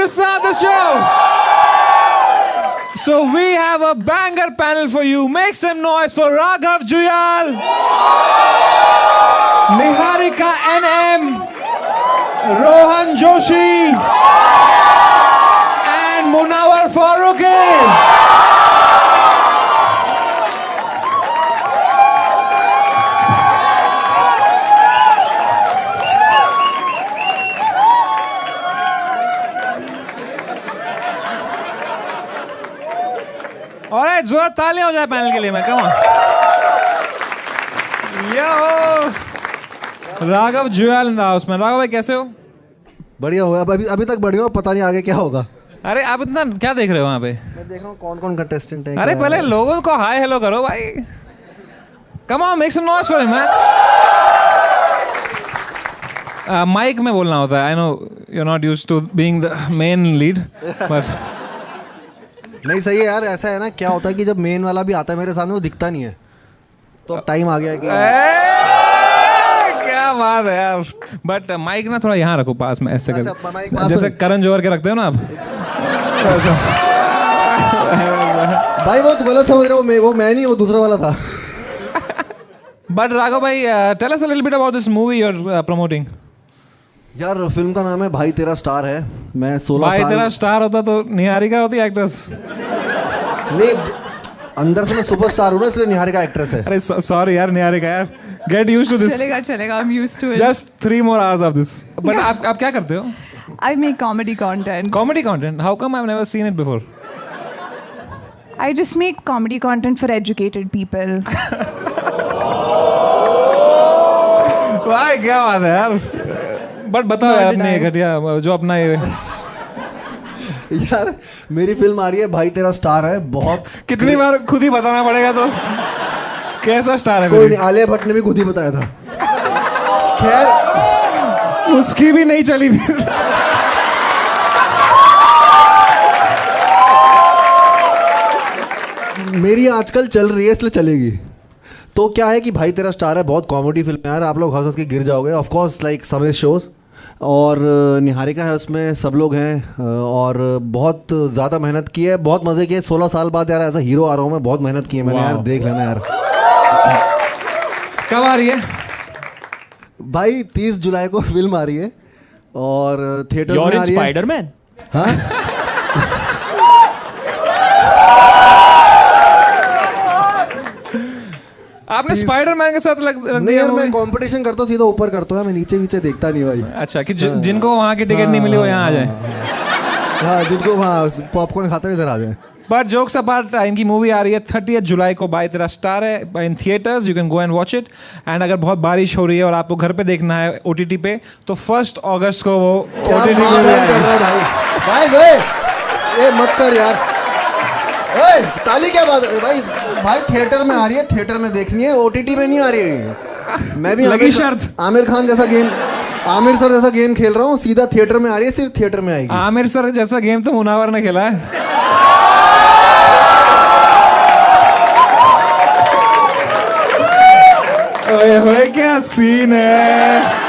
to start the show. So we have a banger panel for you. Make some noise for Raghav Juyal, Niharika NM, Rohan Joshi, and Munawar Farooqi. Alright, जोर तालियां हो जाए panel के लिए मैं come yo Raghav Juyal in the house में। राघव भाई कैसे हो? बढ़िया हो अभी तक बढ़िया हो, पता नहीं आगे क्या होगा। अरे आप इतना क्या देख रहे हो वहाँ पे? मैं देख रहा हूँ कौन कौन कंटेस्टेंट है। अरे पहले लोगों को हाय हेलो करो भाई। Come on make some noise for him man. Mic में बोलना होता है। I know you are not used to being the main lead but नहीं सही है यार। ऐसा है ना, क्या होता है कि जब मेन वाला भी आता है मेरे सामने वो दिखता नहीं है, तो अब टाइम आ गया है कि क्या बात है यार। बट माइक ना थोड़ा यहाँ रखो पास में ऐसे अच्छा, कर जैसे करण जौहर के रखते हो ना आप। भाई वो तो गलत समझ रहे हो, वो मैं नहीं, वो दूसरा वाला था। बट राघव भाई tell us a little bit about this movie you are promoting. यार फिल्म का नाम है भाई तेरा स्टार है। मैं 16 भाई साल तेरा स्टार होता तो निहारिका होती एक्ट्रेस। नहीं, अंदर से मैं सुपरस्टार हूँ ना, इसलिए निहारिका एक्ट्रेस है। अरे सॉरी यार निहारिका यार, गेट यूज्ड टू दिस। चलेगा I am used to it. Just 3 more hours of this. But आप क्या करते हो? I make comedy content. Comedy content? How come I've never seen it before? I just make comedy content for educated people. भाई क्या बात है यार। But बताओ यार अपनी घटिया जो अपना ये यार मेरी फिल्म आ रही है भाई तेरा स्टार है। बहुत कितनी बार खुद ही बताना पड़ेगा तो कैसा स्टार है? कोई नहीं, आलिया भट्ट ने भी खुद ही बताया था। खैर उसकी भी नहीं चली फिर। मेरी आजकल चल रही है इसलिए चलेगी। तो क्या है कि भाई तेरा स्टार है, बहुत कॉमेडी फिल्म है यार। आप लोग हंस हंस के गिर जाओगे। ऑफ कोर्स लाइक समेत शोज, और निहारिका है उसमें, सब लोग हैं, और बहुत ज़्यादा मेहनत की है, बहुत मज़े किए। 16 साल बाद यार ऐसा हीरो आ रहा हूँ मैं, बहुत मेहनत की है मैंने यार। देख लेना यार। कब आ रही है भाई? 30 जुलाई को फिल्म आ रही है और थिएटर में आ रही है। स्पाइडरमैन? हाँ आपने स्पाइडरमैन के साथ रख नहीं दिया यार, movie? मैं कंपटीशन करता हूँ, सीधा ऊपर करता हूँ, मैं नीचे नीचे देखता नहीं भाई। अच्छा कि जिनको वहाँ की टिकट नहीं मिली वो यहाँ आ जाए। हाँ, जिनको वहाँ पॉपकॉर्न खाते हुए इधर आ जाए। बट जोक्स अपार्ट, इनकी मूवी आ रही है 30 जुलाई को, भाई तेरा स्टार है, in theatres. You can go and watch it. And अगर बहुत बारिश हो रही है और आपको घर पे देखना है OTT पे, तो 1 अगस्त को वो OTT पे कर रहा है भाई। ये मत कर यार। ताली क्या बात है भाई? भाई थिएटर में आ रही है, थिएटर में देखनी है, OTT में नहीं आ रही है। मैं भी लगी शर्त। आमिर खान जैसा गेम, आमिर सर जैसा गेम खेल रहा हूँ, सीधा थिएटर में आ रही है, सिर्फ थिएटर में आएगी। आमिर सर जैसा गेम तो मुनावर ने खेला है। ओए होए क्या सीन है।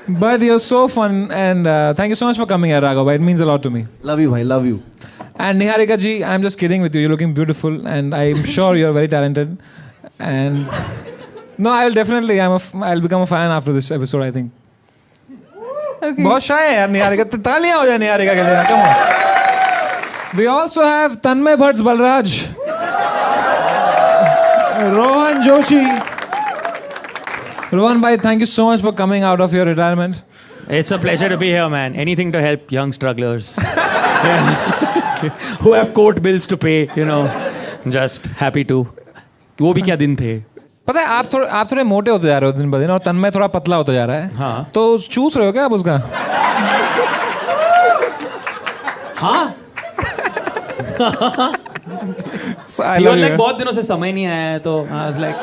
But you're so fun and thank you so much for coming here, Raghav. It means a lot to me. Love you, bhai. Love you. And Niharika ji, I'm just kidding with you. You're looking beautiful, and I'm sure you're very talented. And no, I'll definitely. I'll become a fan after this episode, I think. Okay. बहुत shy है यार निहारिका। तालियां हो जाए निहारिका के लिए। Come on. We also have Tanmay Bhatt Balraj, Rohan Joshi. Rohan bhai, thank you so much for coming out of your retirement. It's a pleasure to be here, man. Anything to help young strugglers who have court bills to pay, you know. Just happy to. वो भी क्या दिन थे। पता है आप थोड़े मोटे होते जा रहे हो दिन ब दिन, और तन्मय थोड़ा पतला होता जा रहा है। हाँ। तो चूस रहे हो क्या आप उसका? हाँ। like बहुत दिनों से समय नहीं आया है, तो like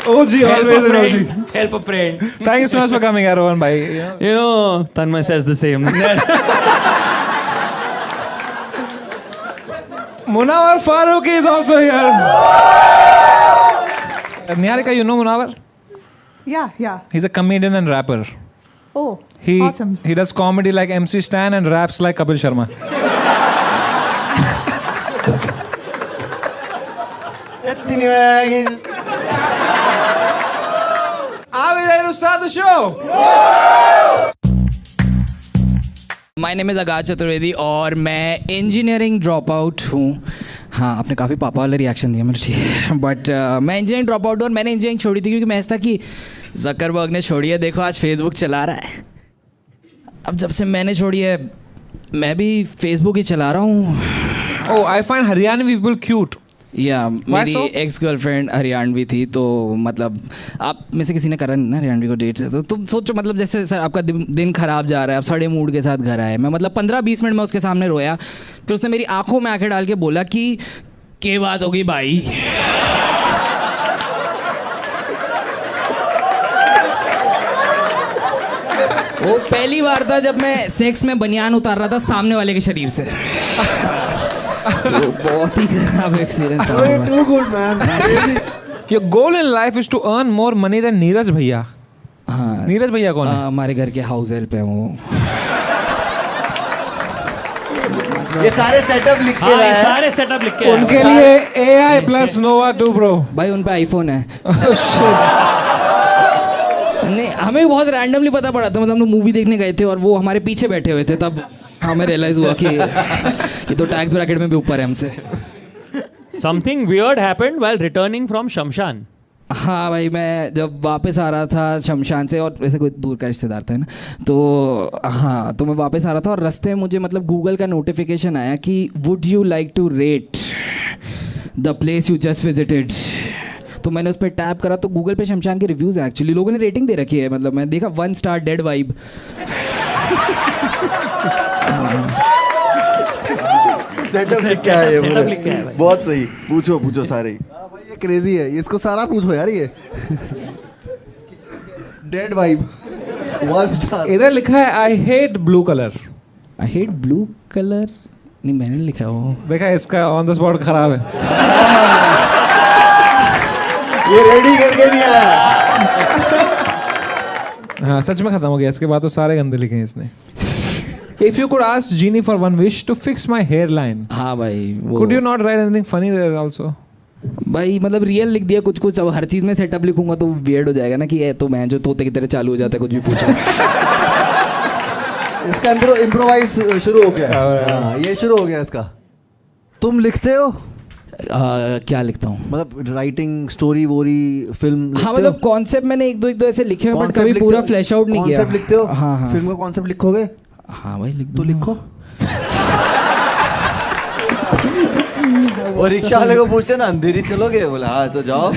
OG, always an OG. Help a friend. Thank you so much for coming, Rohan bhai. You know, Tanmay says the same. Munawar Farooqi is also here. Niharika, you know Munawar? Yeah. He's a comedian and rapper. Oh, awesome. He does comedy like MC Stan and raps like Kapil Sharma. Are we ready to start the show? My name is आगाज चतुर्वेदी और मैं engineering drop out हूँ. हाँ, आपने काफ़ी पापा वाले reaction दिया मुझे, ठीक है. बट मैं इंजीनियरिंग ड्रॉप आउट हूँ और मैंने इंजीनियरिंग छोड़ी थी क्योंकि मैं ऐसा था कि ज़करबर्ग ने छोड़ी है, देखो आज फेसबुक चला रहा है. अब जब से मैंने छोड़ी है मैं भी फेसबुक ही चला रहा हूँ. Oh, I find Haryani people cute. या मेरी so? एक्स गर्लफ्रेंड हरियाणवी थी, तो मतलब आप में से किसी ने करा नहीं ना हरियाणवी को डेट से, तो तुम सोचो मतलब जैसे सर आपका दिन खराब जा रहा है, आप सड़े मूड के साथ घर आए, मैं मतलब 15-20 मिनट में उसके सामने रोया. फिर उसने मेरी आंखों में आंखें डाल के बोला कि क्या बात होगी भाई. वो पहली बार था जब मैं सेक्स में बनियान उतार रहा था सामने वाले के शरीर से. तो बहुत ही खराब एक्सपीरियंस था. Too good, man. Your goal in life is to earn more money than Neeraj भैया. हाँ, नीरज भैया कौन है? हमारे घर के हाउस हेल्प है वो. ये सारे सेटअप लिख के हाँ, लाया ये है. सारे सेटअप लिख के उनके लिए AI plus Nova 2 Pro. भाई उन पे आईफोन है. Oh shit. नहीं, हमें बहुत रैंडमली पता पड़ा था, मतलब हम लोग मूवी देखने गए थे और वो हमारे पीछे बैठे हुए थे, तब हमें रियलाइज हुआ कि ये तो टैक्स ब्रैकेट में भी ऊपर है हमसे. Something weird happened while returning from शमशान. हाँ भाई, मैं जब वापस आ रहा था शमशान से, और वैसे कोई दूर का रिश्तेदार था ना, तो हाँ, तो मैं वापस आ रहा था और रास्ते में मुझे मतलब गूगल का नोटिफिकेशन आया कि would you like to rate the place you just visited. तो मैंने उस पर टैप करा तो गूगल पे शमशान के रिव्यूज़ हैं. एक्चुअली लोगों ने रेटिंग दे रखी है, मतलब मैं देखा 1 स्टार डेड वाइब. सेटअप लिख के आया है Setup लिख के आया पूरे. भाई. बहुत सही. पूछो सारे. ये क्रेजी है, इसको सारा पूछो यार. ये डेड वाइब 1 स्टार. इधर लिखा है I hate blue color. I hate blue colour. नहीं, मैंने लिखा है वो. देखा है, इसका ऑन द स्पॉट खराब है. ये रेडी करके नहीं आया. हाँ, सच में खत्म हो गया. इसके बाद तो सारे गंदे लिखे हैं इसने. If you could ask Genie for one wish to fix my hairline, हाँ भाई, वो could you not write anything funny there also? भाई मतलब रियल लिख दिया कुछ कुछ. अब हर चीज़ में सेटअप लिखूंगा तो वियर्ड हो जाएगा ना कि ये तो मैं जो तोते की तरह चालू हो जाता है कुछ भी पूछा. इसका इम्प्रोवाइज शुरू हो गया. हाँ, ये शुरू हो गया इसका. तुम लिखते हो? क्या लिखता हूँ? मतलब राइटिंग, स्टोरी वोरी, फिल्म. हाँ, मतलब कॉन्सेप्ट मैंने एक दो ऐसे लिखे हैं, बट कभी पूरा फ्लैश आउट नहीं किया. कॉन्सेप्ट लिखते हो? हाँ. फिल्म का कॉन्सेप्ट लिखोगे? हाँ भाई, लिख तो दूँ. लिखो. वो रिक्शा वाले को पूछते ना, अंधेरी चलोगे? बोला हाँ, तो जाओ.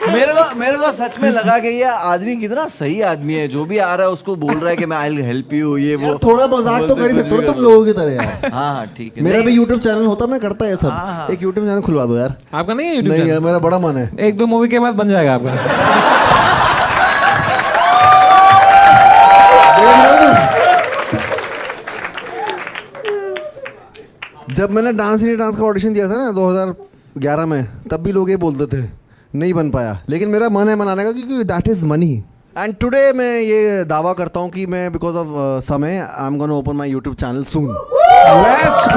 मेरे को सच में लगा कि ये आदमी कितना सही आदमी है, जो भी आ रहा है उसको बोल रहा है कि मैं आई विल हेल्प यू, ये वो. थोड़ा मजाक तो कर ही सकते हो तुम लोगों की तरह यार. हाँ ठीक है. मेरा भी YouTube चैनल होता, मैं करता है सब. एक YouTube चैनल खुलवा दो यार. आपका नहीं है YouTube नहीं channel? है, मेरा बड़ा मन है. 1-2 मूवी के बाद बन जाएगा आपका. जब मैंने डांस का ऑडिशन दिया था ना 2011 में, तब भी लोग ये बोलते थे नहीं बन पाया, लेकिन मेरा मन है मनाने का क्योंकि that is money. And today मैं ये दावा करता हूँ कि मैं बिकॉज ऑफ समय I am gonna open my YouTube channel soon. Let's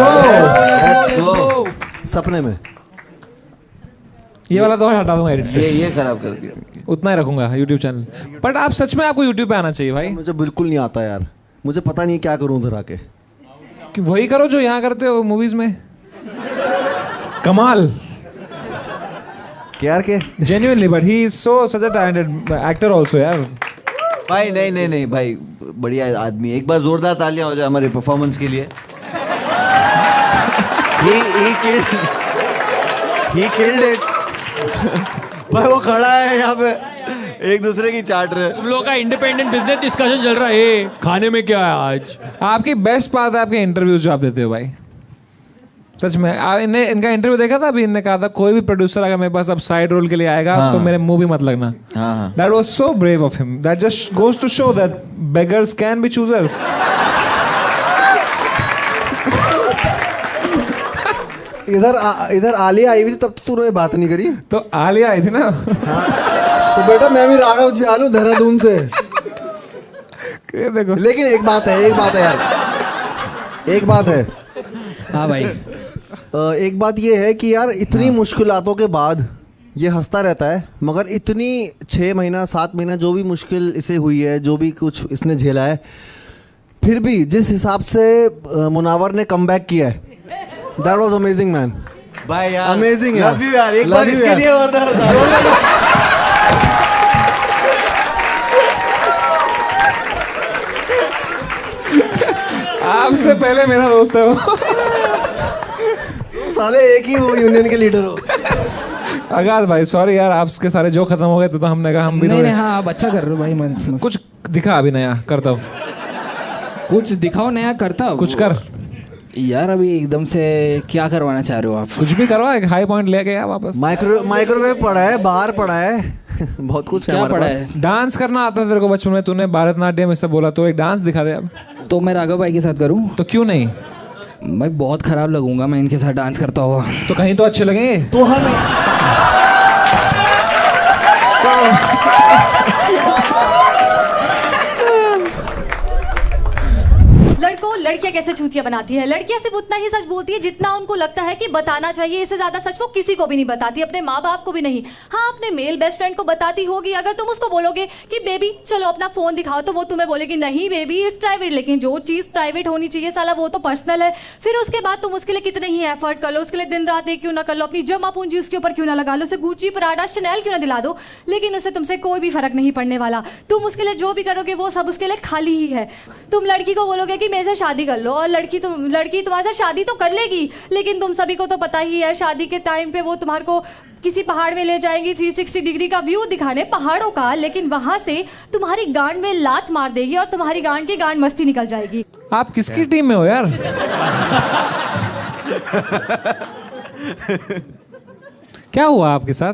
go. सपने में. ये वाला तो हटा दूंगा एडिट से. ये खराब कर दिया. उतना ही रखूंगा YouTube चैनल. बट आप सच में आपको YouTube पे आना चाहिए भाई. मुझे बिल्कुल नहीं आता यार. मुझे पता नहीं क्या करूँ उधर आके. कि वही करो जो यहाँ करते हो मूवीज में. कमाल. क्या के? Genuinely, but he is such a talented actor also यार. भाई नहीं भाई, बढ़िया आदमी है. एक बार जोरदार तालियां हो जाए हमारे परफॉर्मेंस के लिए. He killed it. भाई वो खड़ा है यहाँ पे, एक दूसरे की चाट रहे. तुम लोग का इंडिपेंडेंट बिजनेस डिस्कशन चल रहा है. खाने में क्या है आज? आपकी बेस्ट पार्ट है आपके इंटरव्यूज जो आप देते हो भाई. सच में. इनका इंटरव्यू देखा था अभी. इनने कहा था कोई भी प्रोड्यूसर अगर मेरे पास अब साइड रोल के लिए आएगा तो मेरे मुंह भी मत लगना. That was so brave of him. That just goes to show that beggars can be choosers. इधर आलिया आई हुई थी तब तो तूने बात नहीं करी। तो आलिया आई थी ना। तो बेटा मैं भी राघव जियालू देहरादून से। देखो लेकिन एक बात है यार, एक बात है। हाँ भाई, एक बात ये है कि यार इतनी मुश्किलातों के बाद ये हंसता रहता है, मगर इतनी 6 महीना 7 महीना जो भी मुश्किल इसे हुई है, जो भी कुछ इसने झेला है, फिर भी जिस हिसाब से मुनावर ने कमबैक किया है, दैट वाज अमेजिंग मैन। भाई यार अमेजिंग यार, लव यू यार, एक Love बार you इसके यार। लिए और आपसे पहले मेरा दोस्त है वो। साले एक ही वो यूनियन के लीडर हो। आगाज भाई सॉरी यार, आपके सारे जो खत्म हो गए तो हमने कहा हम भी नहीं थोड़े- नहीं, हाँ आप अच्छा कर रहे हो भाई। मस्त कुछ दिखा अभी नया करता हूँ, कुछ दिखाओ नया करता कुछ कर, यार। अभी एकदम से क्या करवाना चाह रहे हो आप? कुछ भी करवा, एक हाई पॉइंट लेके आ वापस। माइक्रोवेव पड़ा है, बाहर पड़ा है, बहुत कुछ है क्या हमारे पड़ा पास। है? डांस करना आता है तेरे को बचपन में, तूने भारतनाट्यम इससे बोला, तो एक डांस दिखा दे अब। तो मैं राघव भाई के साथ करूं? तो क्यों नहीं, मैं बहुत खराब लगूंगा मैं इनके साथ डांस करता हुआ। तो कहीं तो अच्छे लगेंगे। तो हम लड़कों लड़कियां कैसे चूतिया बनाती है? लड़कियां सिर्फ उतना ही सच बोलती है जितना उनको लगता है कि बताना चाहिए। इससे ज्यादा सच वो किसी को भी नहीं बताती, अपने माँ बाप को भी नहीं। हाँ, अपने मेल बेस्ट फ्रेंड को बताती होगी। अगर तुम उसको बोलोगे कि बेबी चलो अपना फोन दिखाओ, तो वो तुम्हें बोलेगी नहीं बेबी इट्स प्राइवेट। लेकिन जो चीज प्राइवेट होनी चाहिए साला वो तो पर्सनल है। फिर उसके बाद तुम उसके लिए कितने ही एफर्ट कर लो, उसके लिए दिन रात एक क्यों ना कर लो, अपनी जमा पूंजी उसके ऊपर क्यों ना लगा लो, उसे गुची प्राडा शनैल क्यों ना दिला दो, लेकिन उससे तुमसे कोई भी फर्क नहीं पड़ने वाला। तुम उसके लिए जो भी करोगे वो सब उसके लिए खाली ही है। तुम लड़की को बोलोगे कि मेरे से शादी कर लो, और लड़की तुम्हारे साथ शादी तो कर लेगी, लेकिन तुम सभी को तो पता ही है शादी के टाइम पे वो तुम्हारे को किसी पहाड़ में ले जाएंगी 360 डिग्री का व्यू दिखाने पहाड़ों का, लेकिन वहां से तुम्हारी गांड में लात मार देगी और तुम्हारी गांड की गांड मस्ती निकल जाएगी। आप किसकी टीम में हो यार? क्या हुआ आपके साथ?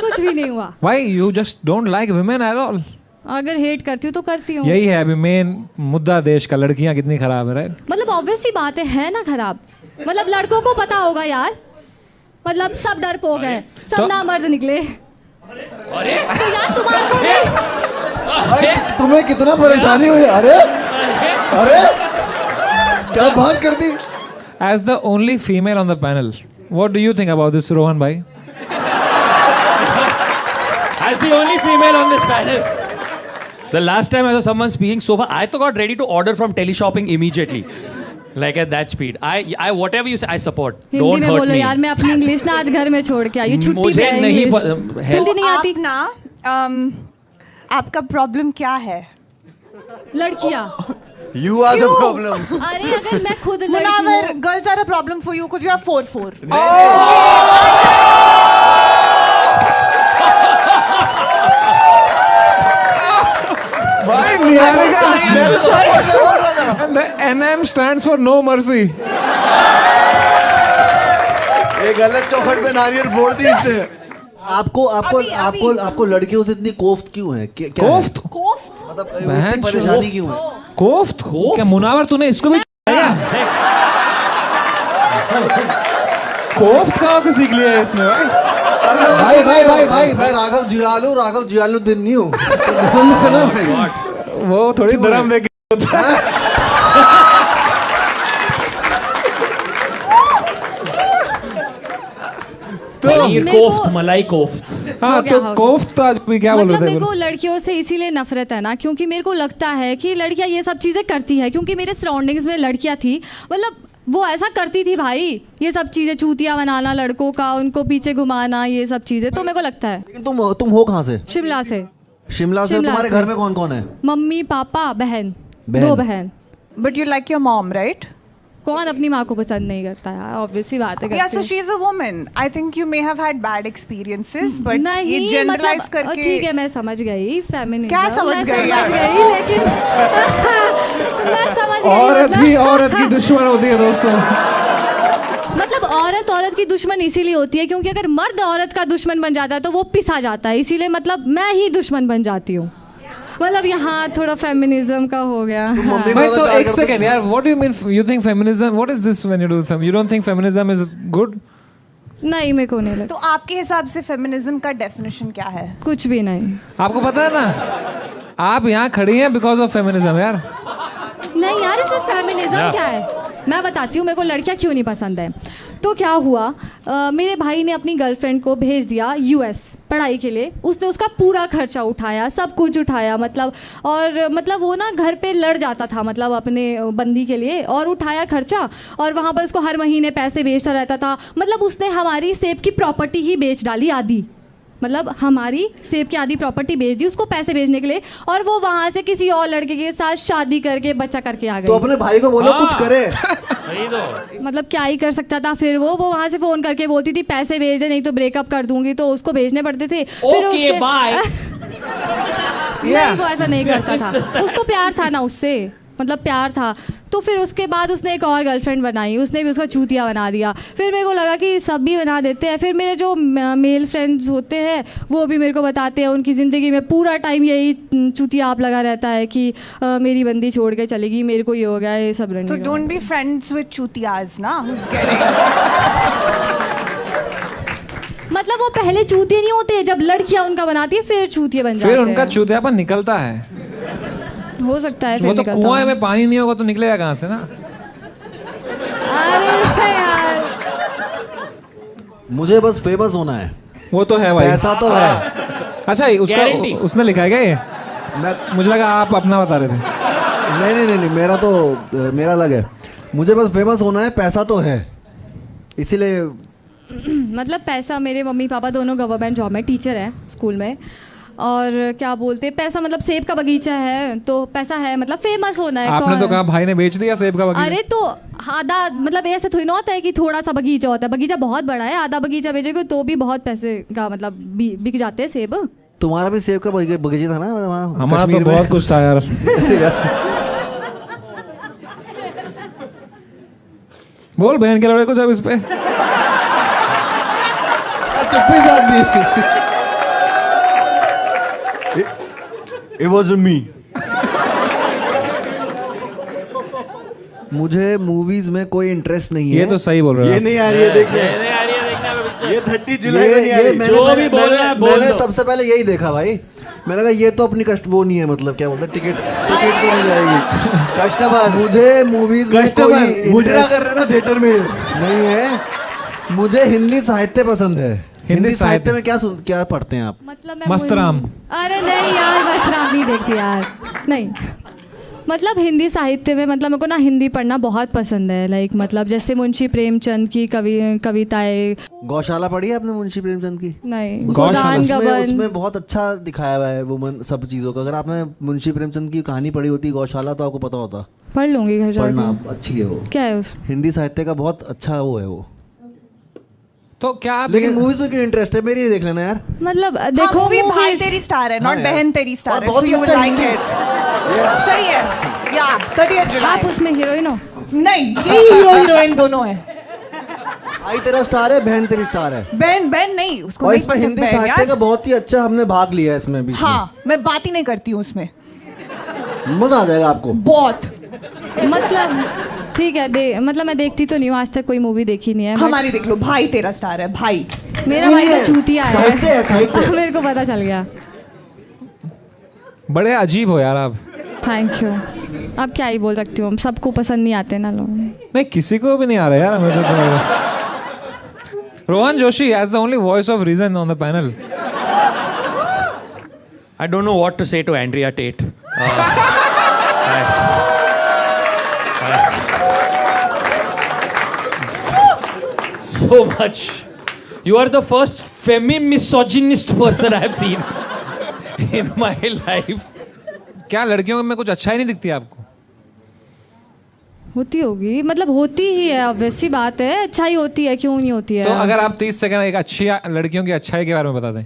कुछ भी नहीं हुआ। Why you just don't like women at all? अगर हेट करती हूँ तो करती हूँ। यही है अभी मेन मुद्दा देश का, लड़कियां कितनी खराब है, राइट? मतलब ऑब्वियस सी बात है ना खराब। मतलब लड़कों को पता होगा यार, मतलब सब डरपोक है, सब तो- नामर्द निकले। तो यार तुम्हारे को नहीं, तुम्हें कितना परेशानी हुई? अरे अरे क्या बात कर दी। As the only female on the panel, what do you think about this, Rohan bhai? As the only female on this panel. The last time I saw someone speaking so far, I तो got ready to order from teleshopping immediately. Like at that speed. I whatever you say, I support. Hindi Don't में hurt बोलो me. यार, मैं अपनी English ना आज घर में छोड़ के आई हूँ, छुट्टी पे मुझे है नहीं इंग्लिश। है। जल्दी नहीं आती। आप ना आपका प्रॉब्लम क्या है? लड़कियाँ। You are the problem. अरे अगर मैं खुद लड़की Munawar, हूँ, girls are a problem for you because you have 4-4. Bhai, and the NM stands for no mercy. ये गलत चौखट पे नारियल फोड़ दी इससे। आपको आपको अभी- आपको आपको लड़कियों से इतनी कोफ्त क्यों है? क्या है? कोफ्त? कोफ्त? मतलब बहन इतनी परेशानी क्यों है? कोफ्त? क्या मुनावर तूने इसको भी क्या? कोफ्त कहाँ से सीख लिया है इसने भाई? भाई राघव जियालू दिन नहीं हूँ। वो थोड़ी दरम देख के होता है। पनीर मेरे को- कोफ्त, मलाई कोफ्त। हाँ हो गया, तो हो गया। कोफ्त आज भी क्या बोल मतलब रहे मेरे थे? को लड़कियों से इसीलिए नफरत है ना, क्योंकि मेरे को लगता है कि लड़कियां ये सब चीज़ें करती है, क्योंकि मेरे सराउंडिंग्स में लड़कियां थी, मतलब वो ऐसा करती थी भाई, ये सब चीज़ें चूतिया बनाना लड़कों का, उनको पीछे घुमाना, ये सब चीज़ें। तो मेरे को लगता है लेकिन तुम हो कहाँ से? शिमला से। शिमला से। शिमला तुम्हारे से। घर में कौन कौन है? मम्मी पापा बहन, बहन। 2 बहन। But you like your mom, right? कौन अपनी माँ को पसंद नहीं करता यार, ऑब्वियस सी बात है। Yeah, करती so हूँ। she's a woman. I think you may have had bad experiences, but ये नहीं generalize मतलब करके ठीक है, मैं समझ गई फेमिनिज्म। क्या समझ गई यार? लेकिन मैं समझ गई औरत मतलब- ही औरत की दुश्मन होती है दोस्तों। मतलब औरत की दुश्मन इसीलिए होती है क्योंकि अगर मर्द औरत का दुश्मन बन जाता है तो वो पिसा जाता है, इसीलिए मतलब मैं ही दुश्मन बन जाती हूँ। मतलब यहाँ थोड़ा फेमिनिज्म का हो गया। हाँ। मम्मी भाई को तो प्यार एक करते सेकंड यार, what do you mean you think feminism, what is this when you do fame, you don't think feminism is good? नहीं, मेरे को नहीं लगता। तो आपके हिसाब से फेमिनिज्म का डेफिनेशन क्या है? कुछ भी नहीं। आपको पता है ना, आप यहाँ खड़ी हैं बिकॉज ऑफ फेमिनिज्म यार। नहीं यार, इसमें फेमिनिज्म क्या है? मैं बताती हूँ मेरे को लड़कियाँ क्यों नहीं पसंद है। तो क्या हुआ, मेरे भाई ने अपनी गर्लफ्रेंड को भेज दिया यूएस पढ़ाई के लिए। उसने उसका पूरा खर्चा उठाया, सब कुछ उठाया, मतलब और मतलब वो ना घर पे लड़ जाता था मतलब अपने बंदी के लिए, और उठाया खर्चा, और वहाँ पर उसको हर महीने पैसे भेजता रहता था। मतलब उसने हमारी सेब की प्रॉपर्टी ही बेच डाली आधी, मतलब हमारी सेब की आधी प्रॉपर्टी बेच दी उसको पैसे भेजने के लिए, और वो वहाँ से किसी और लड़के के साथ शादी करके बच्चा करके आ गई। तो अपने भाई को बोलो कुछ करे। वही तो। मतलब क्या ही कर सकता था फिर वो वहाँ से फोन करके बोलती थी पैसे भेज दे नहीं तो ब्रेकअप कर दूंगी, तो उसको भेजने पड़ते थे। फिर ओके बाय। नहीं, वो ऐसा नहीं करता था, उसको प्यार था ना उससे, मतलब प्यार था। तो फिर उसके बाद उसने एक और गर्लफ्रेंड बनाई, उसने भी उसका चूतिया बना दिया। फिर मेरे को लगा कि सब भी बना देते हैं। फिर मेरे जो मेल फ्रेंड्स होते हैं वो भी मेरे को बताते हैं उनकी ज़िंदगी में पूरा टाइम यही चूतिया आप लगा रहता है कि मेरी बंदी छोड़ के चलेगी, मेरे को ये हो गया, ये सब रहने तो का। डोंट बी फ्रेंड्स विद चूतियाज ना, who's getting मतलब वो पहले चूतिए नहीं होते, जब लड़कियां उनका बनाती है फिर चूतिए बन जाते फिर हैं। उनका चूतियापन निकलता है। हो सकता है वो फिर तो निकलता कुआं हो। में पानी नहीं होगा तो निकलेगा कहाँ से ना। अरे यार, मुझे बस फेमस होना है, वो तो है भाई। पैसा तो है। अच्छा उसका Guarantee। उसने लिखा है क्या ये? मैं मुझे लगा आप अपना बता रहे थे। नहीं, मेरा तो मेरा अलग है। मुझे बस फेमस होना है, पैसा तो है, इसीलिए। मतलब पैसा, मेरे मम्मी पापा दोनों गवर्नमेंट जॉब में टीचर हैं स्कूल में, और क्या बोलते पैसा मतलब सेब का बगीचा है तो पैसा है, मतलब फेमस होना है। आपने तो कहा भाई ने बेच दिया सेब का बगीचा। अरे तो आधा, मतलब ऐसे थोड़ी ना होता है कि थोड़ा सा बगीचा होता है, बगीचा बहुत बड़ा है, आधा बगीचा बेचोगे तो भी बहुत पैसे का मतलब बिक जाते हैं सेब। तुम्हारा भी सेब का बगीचा था ना वहाँ हमारा तो कश्मीर में? बहुत कुछ था यार। बोल बहन के लड़े को जब इस पे। चुप्पी से आदमी। It wasn't me. मुझे मूवीज में कोई इंटरेस्ट नहीं है। ये तो सही बोल रहे हो ये आप। नहीं आ रही है, देखिए नहीं आ रही है देखना पिक्चर। ये 30 जुलाई को नहीं आ ये रही। मैंने जो पहले- भी बोल रहा है, बोल मैंने दो। सबसे पहले यही देखा भाई। मैंने कहा ये तो अपनी कष्ट वो नहीं है, मतलब क्या बोलते हैं, टिकट तो नहीं जाएगी। कस्टमर मुझे मूवीज में कोई कस्टमर मुजरा interest कर रहे ना थिएटर में। नहीं है। मुझे हिंदी साहित्य पसंद है। हिंदी साहित्य में क्या पढ़ते हैं आप? मतलब मैं मस्तराम। अरे नहीं यार, मस्तराम नहीं देखती यार, नहीं। मतलब हिंदी साहित्य में मतलब मेरे को ना हिंदी पढ़ना बहुत पसंद है, लाइक मतलब जैसे मुंशी प्रेमचंद की कविताएं। गौशाला पढ़ी है आपने मुंशी प्रेमचंद की? नहीं, गौशाला, गोदान गबन। उसमें बहुत अच्छा दिखाया हुआ है वो सब चीज़ों का। अगर आपने मुंशी प्रेमचंद की कहानी पढ़ी होती गौशाला तो आपको पता होता। पढ़ लूंगी घर पढ़ना जाके। अच्छी है वो। क्या है उस हिंदी साहित्य का बहुत अच्छा वो है वो। तो क्या आप लेकिन मूवीज में क्यों इंटरेस्ट है? मेरी देख लेना यार। मतलब देखो देखो भी भाई movies- तेरी स्टार है, नॉट हाँ यार। बहन तेरी स्टार और है, बहुत so ही you will अच्छा like हिंदी। it। सही है या 30 जुलाई। आप उसमें हीरोइन हो? नहीं, ये हीरो हीरोइन दोनों है। भाई तेरा स्टार है, बहन तेरी स्टार है। बहन बहन नहीं, उसको और नहीं इसमें पसंद हिंदी बहन साहित्य यार। का बहुत ही अच्छा हमने भाग लिया है इसमें भी। हाँ, मैं बात ही नहीं करती हूँ उसमें, मजा आ जाएगा आपको। बहुत। मतलब ठीक है, मतलब मैं देखती तो नहीं हूँ, आज तक कोई मूवी देखी नहीं है। but हमारी देख लो, भाई तेरा स्टार है, भाई। मेरा भाई तो चूतिया साहित्य है, साहित्य। है। मेरे को पता चल गया। बड़े अजीब हो यार आप। Thank you. अब क्या ही बोल सकती हूँ, सबको पसंद नहीं आते ना लोग। नहीं किसी को भी नहीं आ रहा यार मुझे तो। Rohan Joshi as the only voice of reason on the panel. I don't know what to say to Andrea Tate. So much. You are the first femi-misogynist person I have seen in my life. क्या लड़कियों में कुछ अच्छा ही नहीं दिखती आपको? होती होगी, मतलब होती ही है, ऑब्वियस सी बात है, अच्छाई होती है, क्यों नहीं होती है। तो अगर आप 30 सेकंड एक अच्छी लड़कियों की अच्छाई के बारे में बता दें।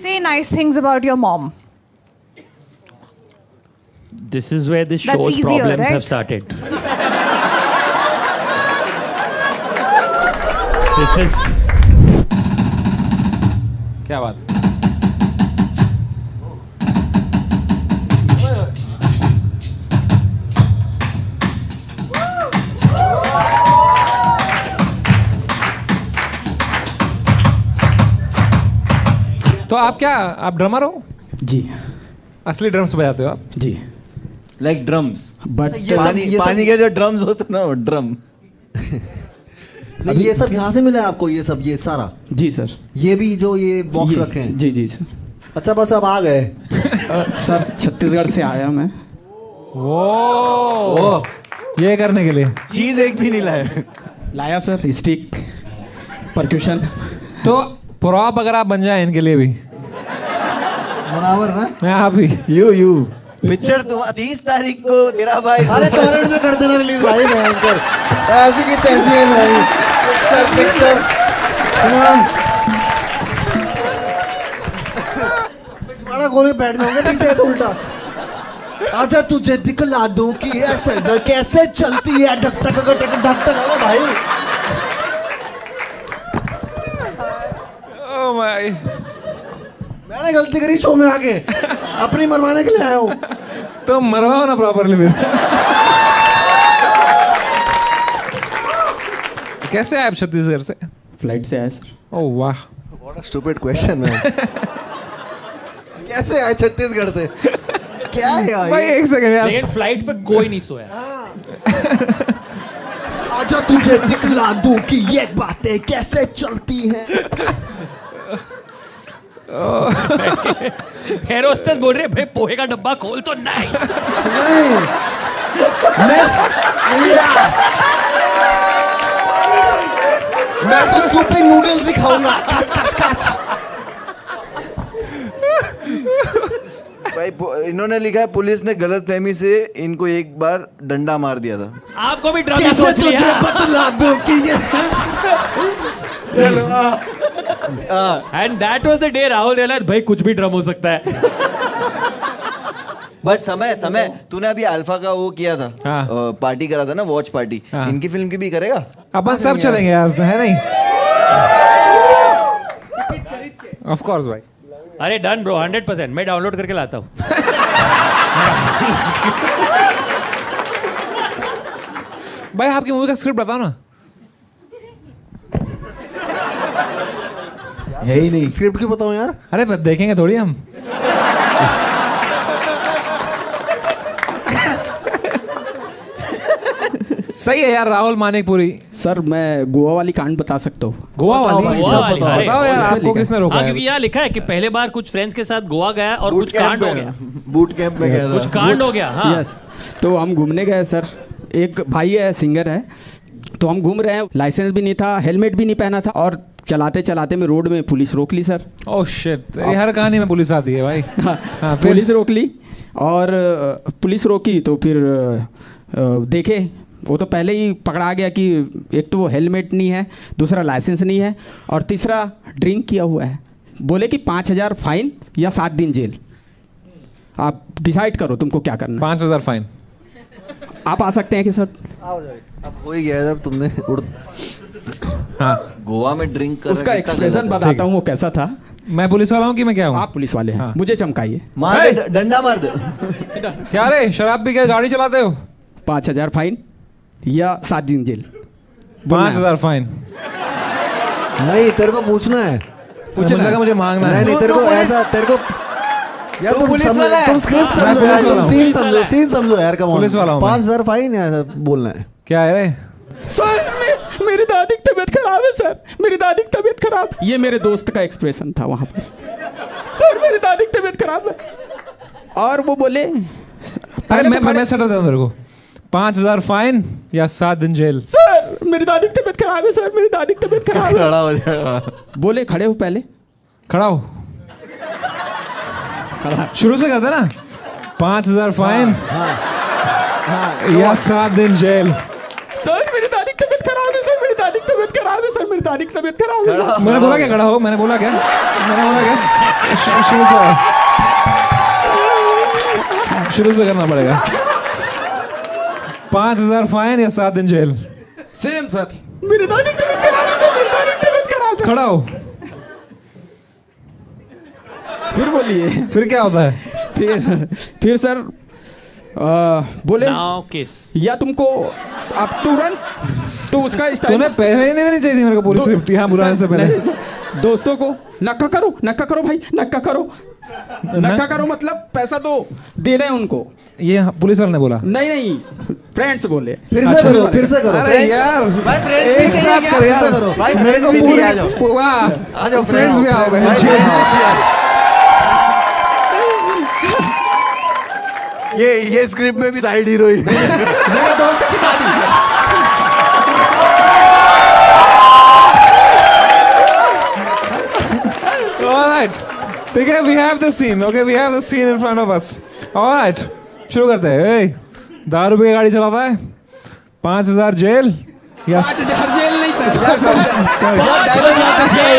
Say nice things about your mom. This is where this That's show's easier, problems right? have started. This is क्या बात? तो आप क्या, आप ड्रमर हो? जी असली ड्रम्स बजाते हो आप? जी। लाइक ड्रम्स, बट पानी के जो ड्रम्स होते हैं ना, वो ड्रम। नहीं, ये सब यहाँ से मिला है आपको? ये सब, ये सारा? जी सर। ये भी जो ये बॉक्स रखे हैं? जी जी सर। अच्छा, बस अब आ गए। सर छत्तीसगढ़ से आया मैं। वो ये करने के लिए चीज एक भी नहीं लाया। लाया सर, स्टिक, परक्यूशन। तो प्रॉप अगर आप बन जाए इनके लिए भी बराबर ना? मैं आप भी। यू पिक्चर तो 30 तारीख को तेरा भाई। अरे टोरेंट में कर देना रिलीज भाई, भयंकर ऐसी की तैसी है भाई। पिक्चर बड़ा गोले बैठ जाओगे पीछे तो उल्टा। आजा तुझे दिखला दूं कि ऐसे कैसे चलती है ढक ढक ढक ढक ढक ढक भाई। ओह माय, मैंने गलती करी शो में आके, अपनी मरवाने के लिए आया हूँ। तो मरवाओ ना प्रॉपरली फिर। कैसे आए आप छत्तीसगढ़ से? फ्लाइट से आया सर। ओह वाह, what a stupid question man. कैसे आए छत्तीसगढ़ से? क्या है यार भाई ये? एक सेकंड यार। लेकिन फ्लाइट पे कोई नहीं सोया। आजा तुझे दिखला दूं कि ये बातें कैसे चलती हैं। एयर होस्टेस बोल रहे भाई पोहे का डब्बा खोल तो नहीं। नहीं, मैं तो सुप्रीम नूडल्स ही खाऊंगा। काच काच काच। भाई इन्होंने लिखा है पुलिस ने गलतफहमी से इनको एक बार डंडा मार दिया था। आपको भी ड्रम कैसे सोच तुझे लिया। बतला दूं कि ये and that was the day Rahul realise भाई कुछ भी ड्रम हो सकता है। बट समय तूने अभी अल्फा का वो किया था, हाँ। पार्टी करा था ना, वॉच पार्टी। हाँ। इनकी फिल्म की भी करेगा? अपन सब चलेंगे यार, है नहीं? ऑफ कोर्स भाई। अरे डन ब्रो, 100%। मैं डाउनलोड करके लाता हूँ। भाई आपकी मूवी का स्क्रिप्ट बताओ ना। है ही नहीं। स्क्रिप्ट क्यों बताऊं यार? अरे बस देखेंगे थोड़ी हम। सही है यार, राहुल मानिकपुरी। सर मैं गोवा वाली कांड बता सकता हूँ। गोवा वाली? भाई, गोवा सब वाली, बताओ। अरे, बताओ यार, इसमें आपको लिखा किसने है। रोका हाँ, है? क्योंकि यहाँ लिखा है कि पहले बार कुछ फ्रेंड्स के साथ गोवा गया और बूट कुछ कांड हो गया। बूट कैंप में गया कुछ था। कांड हो गया। हाँ। यस, तो हम घूमने गए सर। एक भाई है, सिंगर है, तो हम घूम रहे हैं। लाइसेंस भी नहीं था, हेलमेट भी नहीं पहना था, और चलाते चलाते में रोड में पुलिस रोक ली सर। ओह शिट, ये हर कहानी में पुलिस आती है भाई। हाँ, फिर? पुलिस रोक ली, और पुलिस रोकी तो फिर देखे वो तो पहले ही पकड़ा गया कि एक तो वो हेलमेट नहीं है, दूसरा लाइसेंस नहीं है, और तीसरा ड्रिंक किया हुआ है। बोले कि 5,000 फाइन या 7 दिन जेल। आप डिसाइड करो तुमको क्या करना है। 5,000 फाइन। आप आ सकते हैं कि सर? आओ जाओ, अब हो ही गया जब तुमने उड़। हाँ, गोवा में ड्रिंक कर उसका एक्सप्रेशन बताता हूँ वो कैसा था। मैं पुलिस वाला हूँ कि मैं क्या हूँ? आप पुलिस वाले हैं, हाँ। मुझे चमकाइए। मार दे, डंडा मार दे। क्या रे, शराब पी के गाड़ी चलाते हो? 5,000 फाइन या 7 दिन जेल। 5,000 फाइन। नहीं, तेरे को पूछना है। मुझे लगा मुझे मांगना नहीं है। नहीं, तेरे को ऐसा, तेरे को यार तुम पुलिस समझो, वाला है। तुम स्क्रिप्ट मैं समझो पुलिस यार, वाला तुम हूँ। सीन समझो, सीन समझो यार। कम पुलिस वाला हूँ मैं। 5,000 फाइन है, ऐसा बोलना है। क्या है रे? सर मेरी दादी की तबीयत खराब है सर, मेरी दादी की तबीयत खराब। ये मेरे दोस्त का एक्सप्रेशन था वहाँ पर। सर मेरी दादी की तबीयत खराब है, और वो बोले अरे मैं सटर देता हूँ तेरे को। 5,000 फाइन या 7 दिन जेल। सर मेरी दादी की तबीयत खराब है, सर मेरी दादी की तबीयत खराब है। खड़ा हो जाएगा। बोले खड़े हो पहले। खड़ा हो। शुरू से करते ना। 5,000 फाइन या 7 दिन जेल। सर मेरी दादी की तबीयत खराब है, सर मेरी दादी की तबीयत खराब है, सर मेरी दादी की तबीयत खराब है सर। मैंने बोला क्या खड़ा हो? मैंने बोला क्या? शुरू से करना पड़ेगा। 5,000 फाइन या 7 दिन जेल। Same sir. मेरी दादी की तबीयत खराब है सर, मेरी दादी की तबीयत खराब है। खड़ा हो। फिर बोलिए। फिर क्या होता है? फिर सर बोले नाउ किस। या तुमको आप तुरंत तो उसका तूने पहले ही नहीं देनी चाहिए थी मेरे को पूरी स्क्रिप्ट। हाँ, बुलाने से पहले। दोस्तों को नक्का करो भाई, नक्का करो मतलब पैसा दो, दे रहे हैं उनको। ये पुलिस वाले ने बोला। नहीं फ्रेंड्स बोले। फिर से करो अरे यार भाई फ्रेंड्स एक साथ कर यार। भाई मेरे को फ्रेंड्स भी चाहिए, आ पूरी जाओ वाह आ जाओ फ्रेंड्स भी आओ भाई, बहन। friends भी चाहिए। ये स्क्रिप्ट में भी साइड हीरो ही। मेरा दोस्त की दादी। Alright, ठीक है, we have the scene, okay, we have the scene in front of us. Alright, शुरू करते हैं। hey, दारू पी के गाड़ी चलाता है, 5,000 जेल या जेल नहीं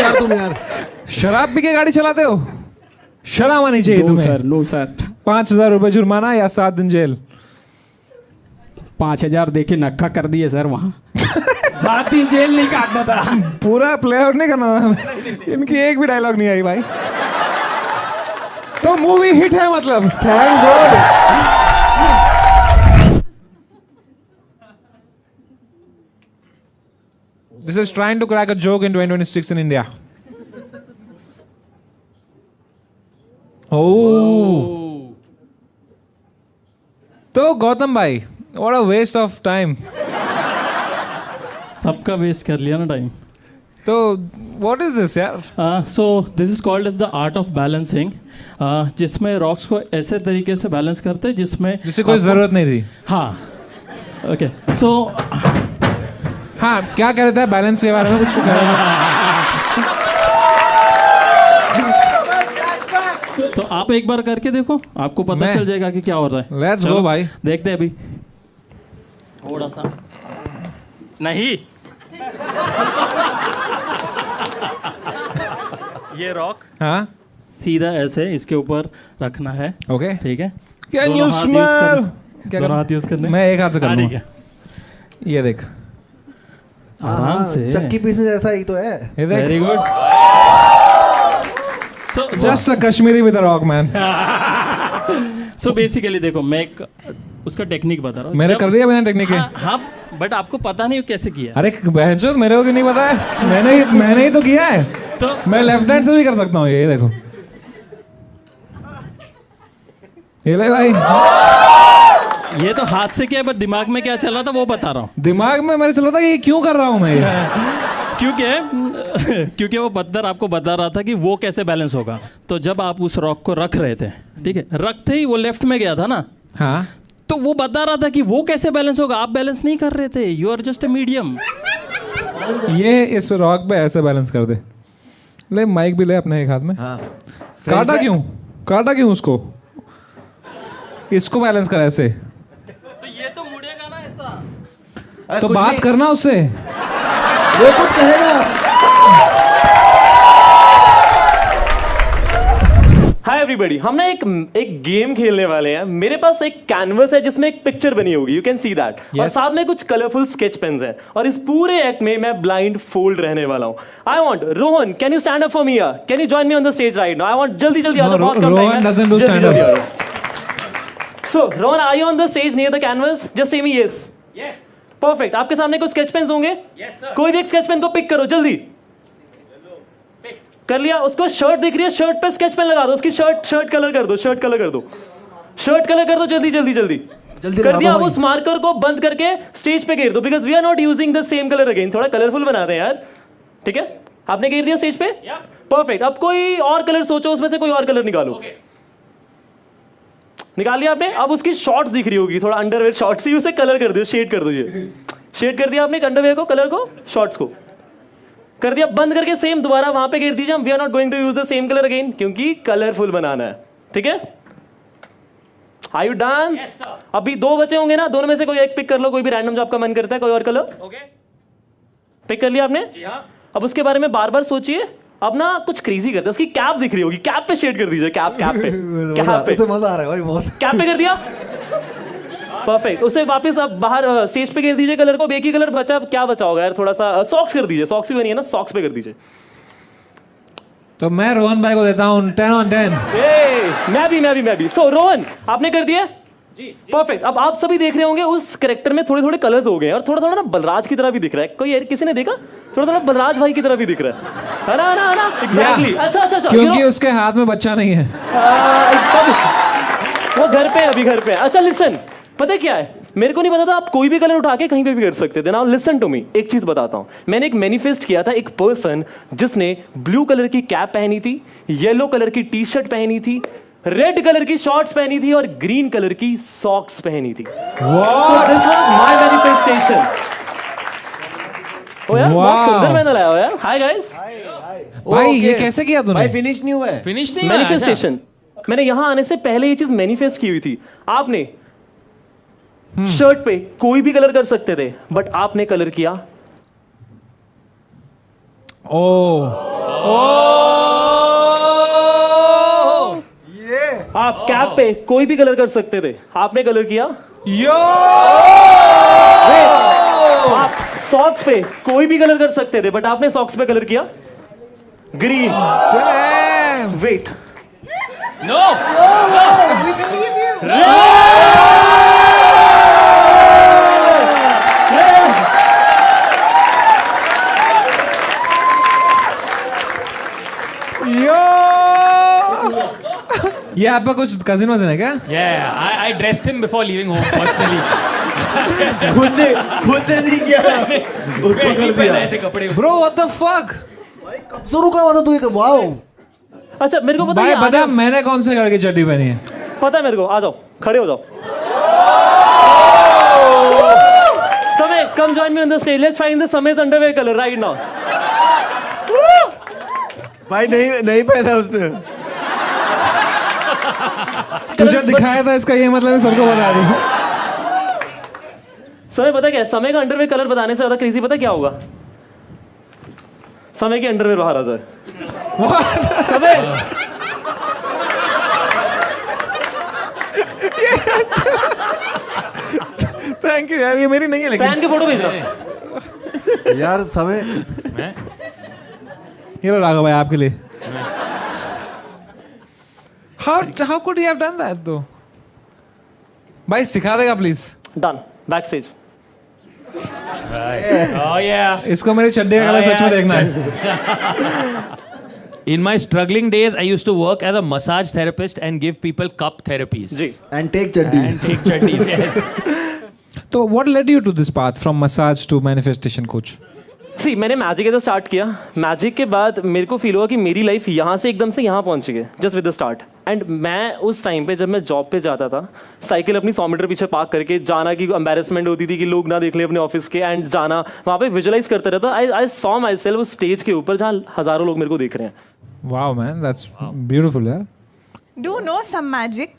यार तुम यार शराब पी के गाड़ी चलाते हो, शर्म आनी चाहिए तुम्हें। नो सर 5,000 रुपए जुर्माना या 7 दिन जेल। 5,000 देके नक्का कर दिए सर वहाँ। 7 दिन जेल नहीं काटना था। पूरा प्ले आउट नहीं करना था। इनकी एक भी डायलॉग नहीं आई भाई। तो मूवी हिट है मतलब। Thank God. This is trying to crack a joke in 2026 in India. Oh. तो गौतम भाई, what a waste of time. सबका वेस्ट कर लिया ना टाइम। तो what is this यार? So this is called as the art of balancing, जिसमें rocks को ऐसे तरीके से बैलेंस करते हैं जिसे कोई जरूरत नहीं थी। हाँ ओके सो हाँ, क्या कह रहे थे बैलेंस के बारे में कुछ कह रहे थे? तो आप एक बार करके देखो, आपको पता चल जाएगा कि क्या हो रहा है। Let's go भाई। देखते हैं अभी थोड़ा सा नहीं। ये रॉक हाँ सीधा ऐसे इसके ऊपर रखना है। ओके ठीक है, कैन यू स्मेल? दोनों हाथ यूज करने। मैं एक हाथ से कर हाँ, लूंगा। ठीक है, ये देख, आराम से। चक्की पीसने जैसा ही तो है। ये देख। Very good. Just a Kashmiri with a rock man. So basically देखो, मैं एक उसका टेक्निक बता रहा हूँ। मैंने कर दिया मैंने टेक्निक है। हाँ बट आपको पता नहीं कैसे किया। अरे बहनचोद, मेरे को क्यों नहीं पता है? मैंने ही तो किया है। तो मैं लेफ्ट हैंड से भी कर सकता हूँ। ये देखो, ये ले भाई। ये तो हाथ से किया, पर दिमाग में क्या चल रहा था वो बता रहा हूँ। दिमाग में मेरे चल रहा था कि ये क्यों कर रहा हूँ मैं ये। क्योंकि वो पत्थर आपको बता रहा था कि वो कैसे बैलेंस होगा। तो जब आप उस रॉक को रख रहे थे, ठीक है, रखते ही वो लेफ्ट में गया था ना। हाँ, तो वो बता रहा था कि वो कैसे बैलेंस होगा। आप बैलेंस नहीं कर रहे थे, you are just a medium. ये इस रॉक पे ऐसे बैलेंस कर दे। ले माइक भी ले अपने एक हाथ में। हाँ। काटा क्यों उसको? इसको बैलेंस कर ऐसे। तो ये तो मुड़ेगा ना ऐसा। तो बात करना उससे। वो कुछ कहेगा। हाय एवरीबॉडी, हम ना एक गेम खेलने वाले हैं। मेरे पास एक कैनवस है जिसमें एक पिक्चर बनी होगी, यू कैन सी दैट। और साथ में कुछ कलरफुल स्केच पेन्स हैं। और इस पूरे एक्ट में मैं ब्लाइंड फोल्ड रहने वाला हूं। I want Rohan, can you stand up for me? Can you join me on the stage right now? I want जल्दी आ जाओ, बहुत कम टाइम है। Rohan doesn't do stand up. So Rohan, are you on the stage near the canvas? Just say me yes. Yes perfect. आपके सामने कुछ sketch pens होंगे। Yes sir. कोई भी एक स्केच पेन को पिक करो जल्दी। कर लिया? उसको शर्ट दिख रही है, शर्ट पे स्केच पेन लगा दो। उसकी शर्ट कलर कर दो, शर्ट कलर कर दो जल्दी कर दिया। अब उस मार्कर को बंद करके स्टेज पे घेर दो, because we are not using the same colour again. थोड़ा कलरफुल बनाते हैं यार, ठीक है? आपने घेर दिया स्टेज पे? परफेक्ट। अब कोई और कलर सोचो, उसमें से कोई और कलर निकालो। निकाल लिया आपने? अब उसकी शॉर्ट्स दिख रही होगी, थोड़ा अंडरवेयर शॉर्ट्स ही, उसे कलर कर दो, शेड कर दो। ये शेड कर दिया आपने अंडरवेयर को, कलर को, शॉर्ट्स को कर दिया। बंद करके सेम दोबारा वहां पे घेर दीजिए। We are not going to use the same colour again, क्योंकि कलरफुल बनाना है, ठीक है? Are you done? अभी 2 बचे होंगे ना, दोनों में से कोई एक पिक कर लो, कोई भी रैंडम जो आपका मन करता है, कोई और कलर। पिक कर लिया आपने? अब उसके बारे में बार बार सोचिए। अब ना कुछ क्रेजी करते हैं। उसकी कैप दिख रही होगी, कैप पे शेड कर दीजिए। कैप पे उसे मजा आ रहा है भाई बहुत। कैप पे कर दिया, परफेक्ट। उसे वापस अब बाहर स्टेज पे कर दीजिए कलर को। एक ही कलर बचा, क्या बचा होगा यार? थोड़ा सा सॉक्स कर दीजिए, सॉक्स भी बनी है ना, सॉक्स पे कर दीजिए। तो मैं रोहन भाई को देता हूँ 10 on 10। मैं भी। सो रोहन, आपने कर दिया? परफेक्ट। अब आप सभी देख रहे होंगे उस कैरेक्टर में थोड़े कलर्स हो गए हैं, और थोड़ा ना बलराज की तरह भी दिख रहा है। कोई किसी ने देखा? थोड़ा बलराज भाई की तरह भी दिख रहा है। ना एग्जैक्टली। अच्छा क्योंकि उसके हाथ में बच्चा नहीं है। वो घर पे अभी घर पे। अच्छा लिसन, पता है क्या है, मेरे को नहीं पता था आप कोई भी कलर उठा के कहीं पे भी कर सकते थे। नाउ लिसन टू मी, एक चीज बताता हूं। मैंने एक मैनिफेस्ट किया था एक पर्सन जिसने ब्लू कलर की कैप पहनी थी, येलो कलर की टी शर्ट पहनी थी, रेड कलर की शॉर्ट्स पहनी थी और ग्रीन कलर की सॉक्स पहनी थी। So this was my manifestation. ओ यार बहुत सुंदर मैंने लाया हो यार। Hi guys. भाई ये कैसे किया तूने? भाई फिनिश नहीं हुआ है। फिनिश नहीं। मैनिफेस्टेशन, मैंने यहां आने से पहले ये चीज मैनिफेस्ट की हुई थी। आपने शर्ट पे कोई भी कलर कर सकते थे, बट आपने कलर किया आप कैप पे कोई भी कलर कर सकते थे, आपने कलर किया आप सॉक्स पे कोई भी कलर कर सकते थे, बट आपने सॉक्स पे कलर किया ग्रीन। वेट, नो ये आपका कुछ कजिन वजन है क्या? Yeah, I dressed him before leaving home personally. खुद ने नहीं किया, उसको कर दिया। कपड़े Bro, what the fuck? कब से रुका हुआ था तू? वाओ। अच्छा मेरे को पता भाई है, बता मैंने कौन से कलर की चड्डी पहनी है? पता है मेरे को। आ जाओ, खड़े हो जाओ। समय, come join me on the stage. Let's find the Samay's underwear color right now. भाई नहीं पहना उसने। तुझे दिखाया था इसका ये मतलब सबको बता दी। समय पता क्या है, समय का अंडरवेयर कलर बताने से ज्यादा क्रेजी पता क्या होगा? समय के अंडरवेयर बाहर आ जाए। समय थैंक यू यार, ये मेरी नहीं है लेकिन। पैन के फोटो भेजना यार समय। ये लो राघव भाई आपके लिए। How could he have done that though? भाई सिखा देगा please. Done, back stage. Oh yeah. इसको मेरी चड्डी का कलर सच में देखना है। In my struggling days, I used to work as a massage therapist and give people cup therapies. Ji. And take chaddies. And take chaddies, yes. तो what led you to this path from massage to manifestation coach? सी मैंने magic ऐसा start किया। Magic के बाद मेरे को feel हुआ कि मेरी लाइफ यहाँ से एकदम से यहाँ पहुँच गई just with the start. And मैं उस टाइम पे जब मैं जॉब पे जाता था, साइकिल अपनी 100 मीटर पीछे पार्क करके जाना की एम्बेरसमेंट होती थी कि लोग ना देख ले अपने ऑफिस के, एंड जाना वहाँ पे विजुअलाइज करता रहता। आई सॉ माई सेल्फ उस स्टेज के ऊपर जहाँ हजारों लोग मेरे को देख रहे हैं। Wow man, that's beautiful यार। Do know some magic?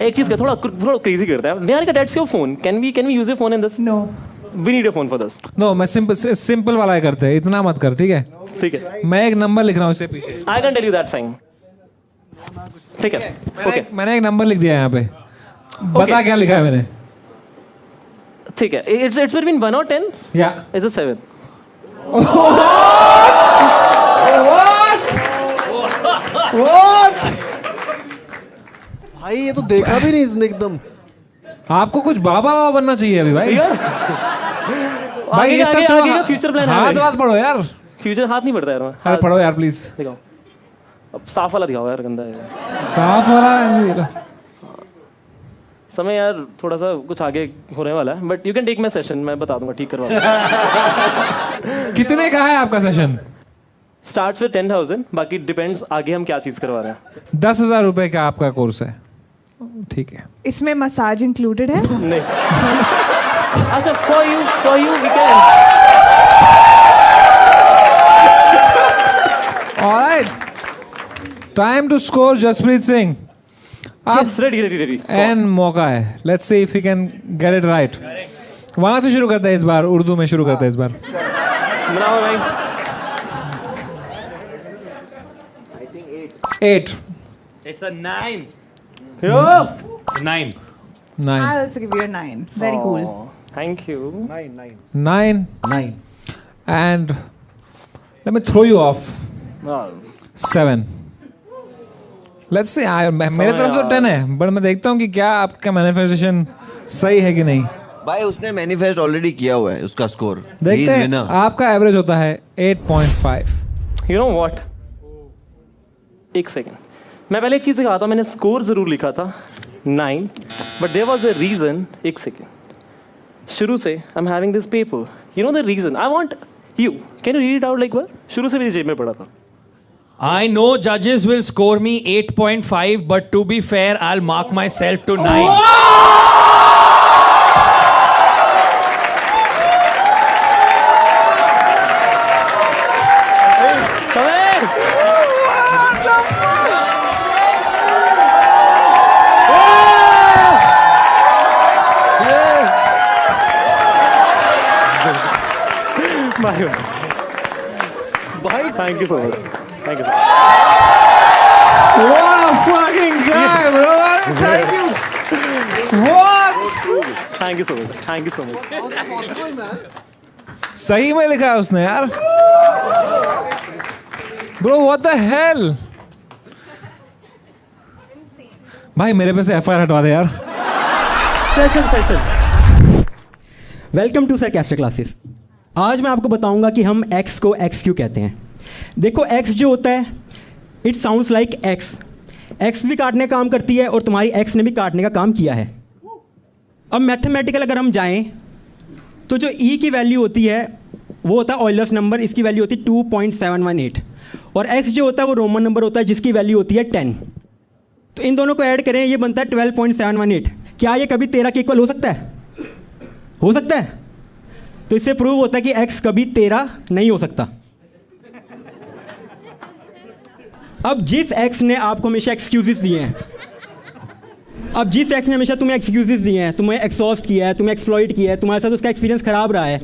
एक चीज़ का थोड़ा क्रेजी करता है। Niharika, that's your phone. Can we use your phone in this? No. We need a phone for this. No, मैं सिंपल वाला ही करते हैं, इतना मत कर, ठीक है? ठीक है। मैं एक नंबर लिख रहा हूँ इससे पीछे। I can tell you that sign. ठीक है। Okay. मैंने एक नंबर लिख दिया है यहाँ पे। बता क्या लिखा है मैंने? ठीक है। It's between 1 or 10. Yeah. It's a 7. What? भाई ये तो देखा भी नहीं इसने एकदम। आपको कुछ बाबा बनना चाहिए अभी भाई। भाई ये सब आगे फ्यूचर प्लान है। हाथ पढ़ो यार। फ्यूचर हाथ नहीं पड़ता यार। अरे पढ़ो यार प्लीज। दिखाओ, अब साफ वाला दिखाओ यार, गंदा है। साफ वाला समय यार थोड़ा सा कुछ आगे होने वाला है, but you can take my session, मैं बता दूंगा, ठीक करवा दूंगा। कितने का है आपका सेशन? स्टार्ट्स विद 10,000, बाकी डिपेंड्स आगे हम क्या चीज करवा रहे हैं। 10,000 रुपए का आपका कोर्स है, ठीक है? इसमें मसाज इंक्लूडेड है? नहीं। अच्छा, for you we can. Alright, time to score Jaspreet Singh. Yes, ready. And मौका है, let's see if he can get it right. वहां से शुरू करते हैं इस बार, उर्दू में शुरू करते हैं इस बार। बनाओ भाई। 8. It's a 9. Yo! 9. 9. I'll also give you a 9. Very cool. Thank you. 9. And let me throw you off. 7. Let's see. मेरे तरफ तो 10 है, बट मैं देखता हूँ कि क्या आपका मैनिफेस्टेशन सही है कि नहीं। भाई उसने मैनिफेस्ट ऑलरेडी किया हुआ है, उसका स्कोर देखते हैं। आपका एवरेज होता है 8.5। यू नो व्हाट, एक सेकेंड, मैं पहले एक चीज़ कहा था, मैंने स्कोर ज़रूर लिखा था 9, but there was a reason. एक सेकेंड, शुरू से I am having this paper, you know the reason. I want you, can you read it out like one? शुरू से मेरी जेब में पड़ा था. I know judges will score me 8.5, but to be fair, I'll mark myself to 9. भाई thank you so much. Thank you. What a fucking guy, bro. Thank you. What? Thank you so much. Thank you so much. सही में लिखा है उसने यार. Bro, what the hell? भाई मेरे पे से FIR हटवा दे यार. Session. Welcome to sarcastic classes. आज मैं आपको बताऊंगा कि हम x को x क्यों कहते हैं. देखो x जो होता है, इट साउंड्स लाइक x भी काटने का काम करती है और तुम्हारी x ने भी काटने का काम किया है. अब मैथमेटिकल अगर हम जाएं तो जो e की वैल्यू होती है वो होता है ऑयलर्स नंबर, इसकी वैल्यू होती है 2.718, और x जो होता है वो रोमन नंबर होता है जिसकी वैल्यू होती है 10. तो इन दोनों को ऐड करें, ये बनता है 12.718. क्या ये कभी 13 के इक्वल हो सकता है? हो सकता है. तो इससे प्रूव होता है कि x कभी 13 नहीं हो सकता. अब जिस x ने आपको हमेशा एक्सक्यूजेस दिए हैं, तुम्हें एक्सक्यूजेस दिए हैं, तुम्हें एक्सॉस्ट किया है, तुम्हें एक्सप्लॉइट किया है, तुम्हारे साथ उसका एक्सपीरियंस ख़राब रहा है,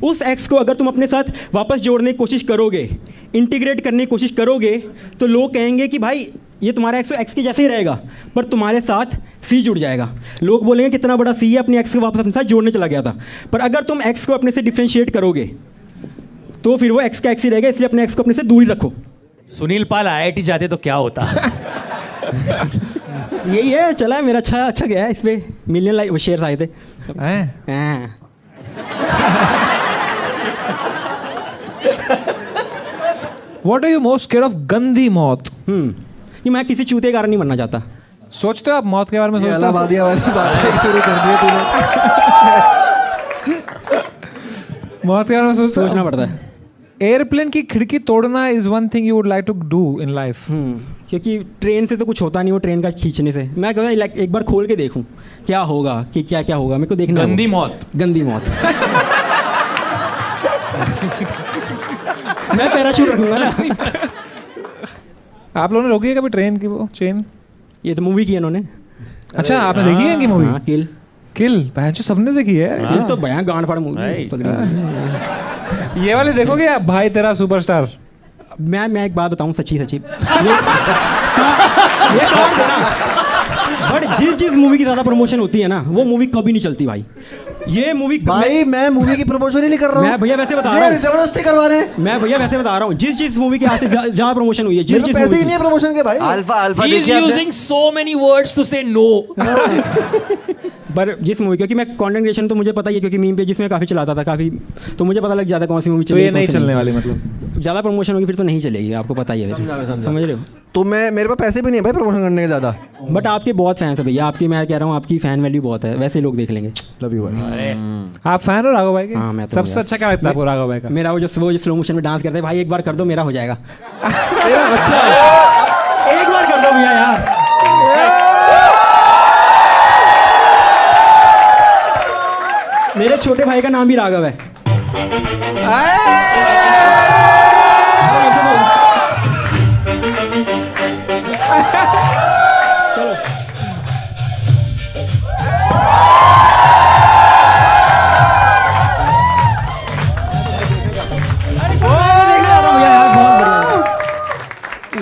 उस x को अगर तुम अपने साथ वापस जोड़ने की कोशिश करोगे, इंटीग्रेट करने की कोशिश करोगे, तो लोग कहेंगे कि भाई ये तुम्हारा x के जैसे ही रहेगा, पर तुम्हारे साथ c जुड़ जाएगा. लोग बोलेंगे कितना बड़ा c है, अपने x को वापस अपने साथ जोड़ने चला गया था. पर अगर तुम x को अपने से डिफ्रेंशिएट करोगे तो फिर वो x का x ही रहेगा, इसलिए अपने x को अपने से दूर ही रखो. सुनील पाल IIT जाते तो क्या होता? यही है, चला है मेरा. अच्छा गया है, इस पे मिलियन लाइक शेयर आए थे. What are you most scared of? गंदी मौत. कि मैं किसी चूते के कारण नहीं मरना चाहता. सोचते हो आप मौत के बारे में? सोचते हो? इलाहाबादिया वाली बात शुरू कर दी तूने. मौत के बारे में सोचना पड़ता है. एयरप्लेन की खिड़की तोड़ना is one thing you would like to do in life. क्योंकि ट्रेन से तो कुछ होता नहीं, वो ट्रेन का खींचने से. मैं कहता एक बार खोल के देखूं क्या होगा, कि क्या होगा, मेरे को देखना. गंदी मौत. मैं पैराशूट रखूंगा ना. आप लोगों ने रोकी है कभी ट्रेन की वो चेन? ये तो मूवी की इन्होंने. अच्छा, आपने देखी है इनकी मूवी? किल जो सबने देखी है. किल तो भयानक गांड फाड़ मूवी. ये वाले देखोगे आप, भाई तेरा सुपरस्टार. मैं एक बात बताऊं सच्ची ये बट जिस मूवी की ज़्यादा प्रमोशन होती है ना, वो मूवी कभी नहीं चलती भाई. ये मूवी भाई मैं मूवी की प्रमोशन ही नहीं कर रहा हूँ. मैं भैया वैसे बता रहा हूँ, जबरदस्ती करवा रहे हैं. मैं भैया वैसे बता रहा हूँ, जिस मूवी की आज से ज़्यादा प्रमोशन हुई है, जिस पैसे ही नहीं है प्रमोशन के भाई. Alpha He is using so many words to say no. पर जिस मूवी, क्योंकि मैं कंटेंट क्रिएशन तो मुझे पता ही है, क्योंकि मीम पेजेस में काफ़ी चलाता था काफ़ी, तो मुझे पता लग जाता कौन सी मूवी चल रही है. नहीं चलने वाली, मतलब ज़्यादा प्रमोशन होगी फिर तो नहीं चलेगी, आपको पता ही है. समझ रहे हो? तो मेरे पास पैसे भी नहीं है भाई प्रमोशन करने के ज़्यादा. बट आपके बहुत फैंस है भैया, आपकी मैं कह रहा हूँ आपकी फैन वैल्यू बहुत है, वैसे लोग देख लेंगे. लव यू भाई. आप फैन हो राघव भाई के? हाँ, मैं तो सबसे अच्छा क्या लगता है आपको राघव भाई का? मेरा वो जो स्लो मोशन में डांस करते हैं भाई, एक बार कर दो मेरा हो जाएगा. अच्छा एक बार कर दो भैया यार. मेरे छोटे भाई का नाम भी राघव है. चलो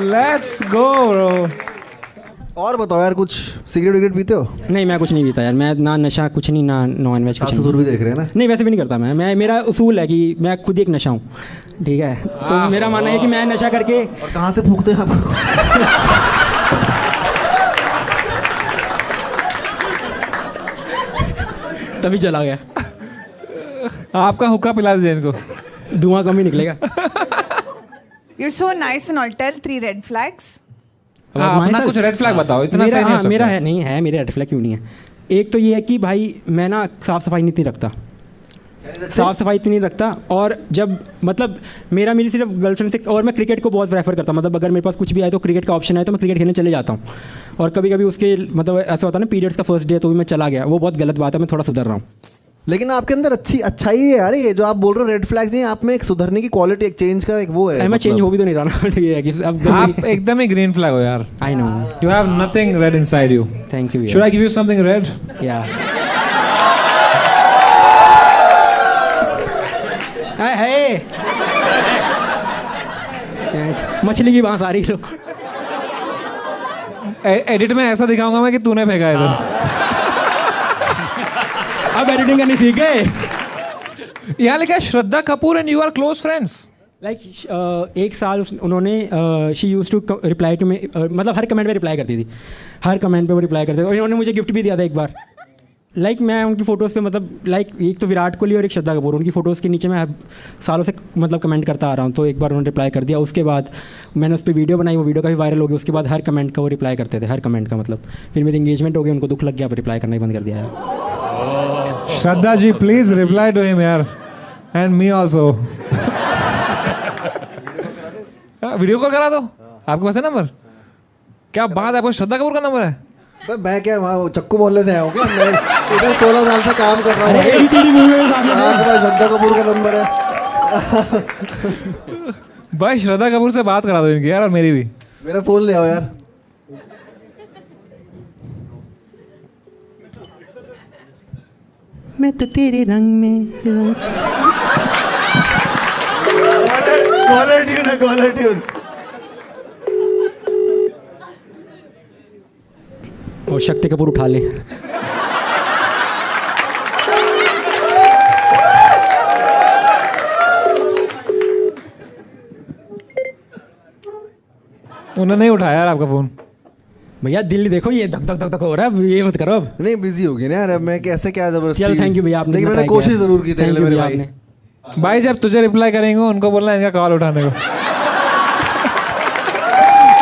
लेट्स गो ब्रो. और बताओ यार, कुछ सिगरेट विगरेट पीते हो? नहीं, मैं कुछ नहीं पीता यार. मैं ना नशा कुछ नहीं, ना नॉन वेज कुछ ससुर भी देख रहे हैं ना. नहीं, वैसे भी नहीं करता मैं. मेरा उसूल है कि मैं खुद एक नशा हूँ, ठीक है. तो मेरा मानना है कि मैं नशा करके. और कहाँ से फूकते हैं आपको? तभी चला गया. आपका हुक्का पिला दीजिए इनको, धुआं कम ही निकलेगा. You're so nice and all. Tell 3 red flags. हाँ, अपना कुछ रेड फ्लैग बताओ, इतना सही नहीं हो सकता। मेरा है नहीं है, मेरे रेड फ्लैग क्यों नहीं है? एक तो ये है कि भाई मैं ना साफ़ सफाई नहीं रखता, साफ़ सफाई इतनी नहीं रखता। और जब मतलब मेरी सिर्फ गर्लफ्रेंड से, और मैं क्रिकेट को बहुत प्रेफर करता हूँ। मतलब अगर मेरे पास कुछ भी आए तो क्रिकेट का ऑप्शन है तो मैं क्रिकेट खेलने चले जाता हूँ। और कभी कभी उसके मतलब ऐसा होता है ना, पीरियड्स का फर्स्ट डे तो भी मैं चला गया, वो बहुत गलत बात है, मैं थोड़ा सुधर रहा हूँ। लेकिन आपके अंदर अच्छाई है यार, ये जो आप बोल रहे हो रेड फ्लैग्स नहीं, आप में एक सुधरने की क्वालिटी, एक चेंज का एक वो है। मैं चेंज हो भी तो नहीं रहा ना। ये है कि आप एकदम ही ग्रीन फ्लैग हो यार। आई know you have nothing red inside you. Thank you. Should I give you something red? या है मछली की बांस आ रही है। एडिट में ऐसा दिखाऊंगा मैं कि तूने फेंका इधर। अब एडिटिंग करनी सीख गए। यहाँ लिखा है Shraddha Kapoor and you are close friends. Like एक साल उन्होंने she used to reply to me, मतलब हर कमेंट पे रिप्लाई करती थी, हर कमेंट पे वो रिप्लाई करते थे। और इन्होंने मुझे गिफ्ट भी दिया था एक बार। लाइक मैं उनकी फ़ोटोज़ पे मतलब एक तो विराट कोहली और एक श्रद्धा कपूर, उनकी फ़ोटोज़ के नीचे मैं सालों से मतलब कमेंट करता आ रहा हूँ। तो एक बार उन्होंने रिप्लाई कर दिया, उसके बाद मैंने उस पर वीडियो बनाई, वो वीडियो काफ़ी वायरल हो गई। उसके बाद हर कमेंट का वो रिप्लाई करते थे, हर कमेंट का। मतलब फिर मेरी इंगेजमेंट हो गई, उनको दुख लग गया, रिप्लाई करना ही बंद कर दिया यार। Shraddha ji please reply to him यार, and me also. Video call करा दो, आपके पास है नंबर? क्या बात है, आपको श्रद्धा कपूर का नंबर है? मैं क्या वहाँ चक्कू मोहल्ले से आया हूँ क्या? मैं इधर 16 साल से काम कर रहा हूँ। आपके पास श्रद्धा कपूर का नंबर है? भाई श्रद्धा कपूर से बात करा दो इनकी यार, और मेरी भी। मेरा फोन ले आओ यार। मैं तो तेरे रंग में कॉलर ट्यून। और शक्ति कपूर उठा ले। उन्होंने नहीं उठाया यार आपका फोन। भैया दिल्ली देखो, ये धक धक धक धक हो रहा है, ये मत करो अब। नहीं बिजी होगी ना यार, अब मैं कैसे क्या जबरदस्ती। चलो थैंक यू भैया, आपने मैंने कोशिश जरूर की थी मेरे भाई। भाई जब तुझे रिप्लाई करेंगे उनको बोलना इनका कॉल उठाने को।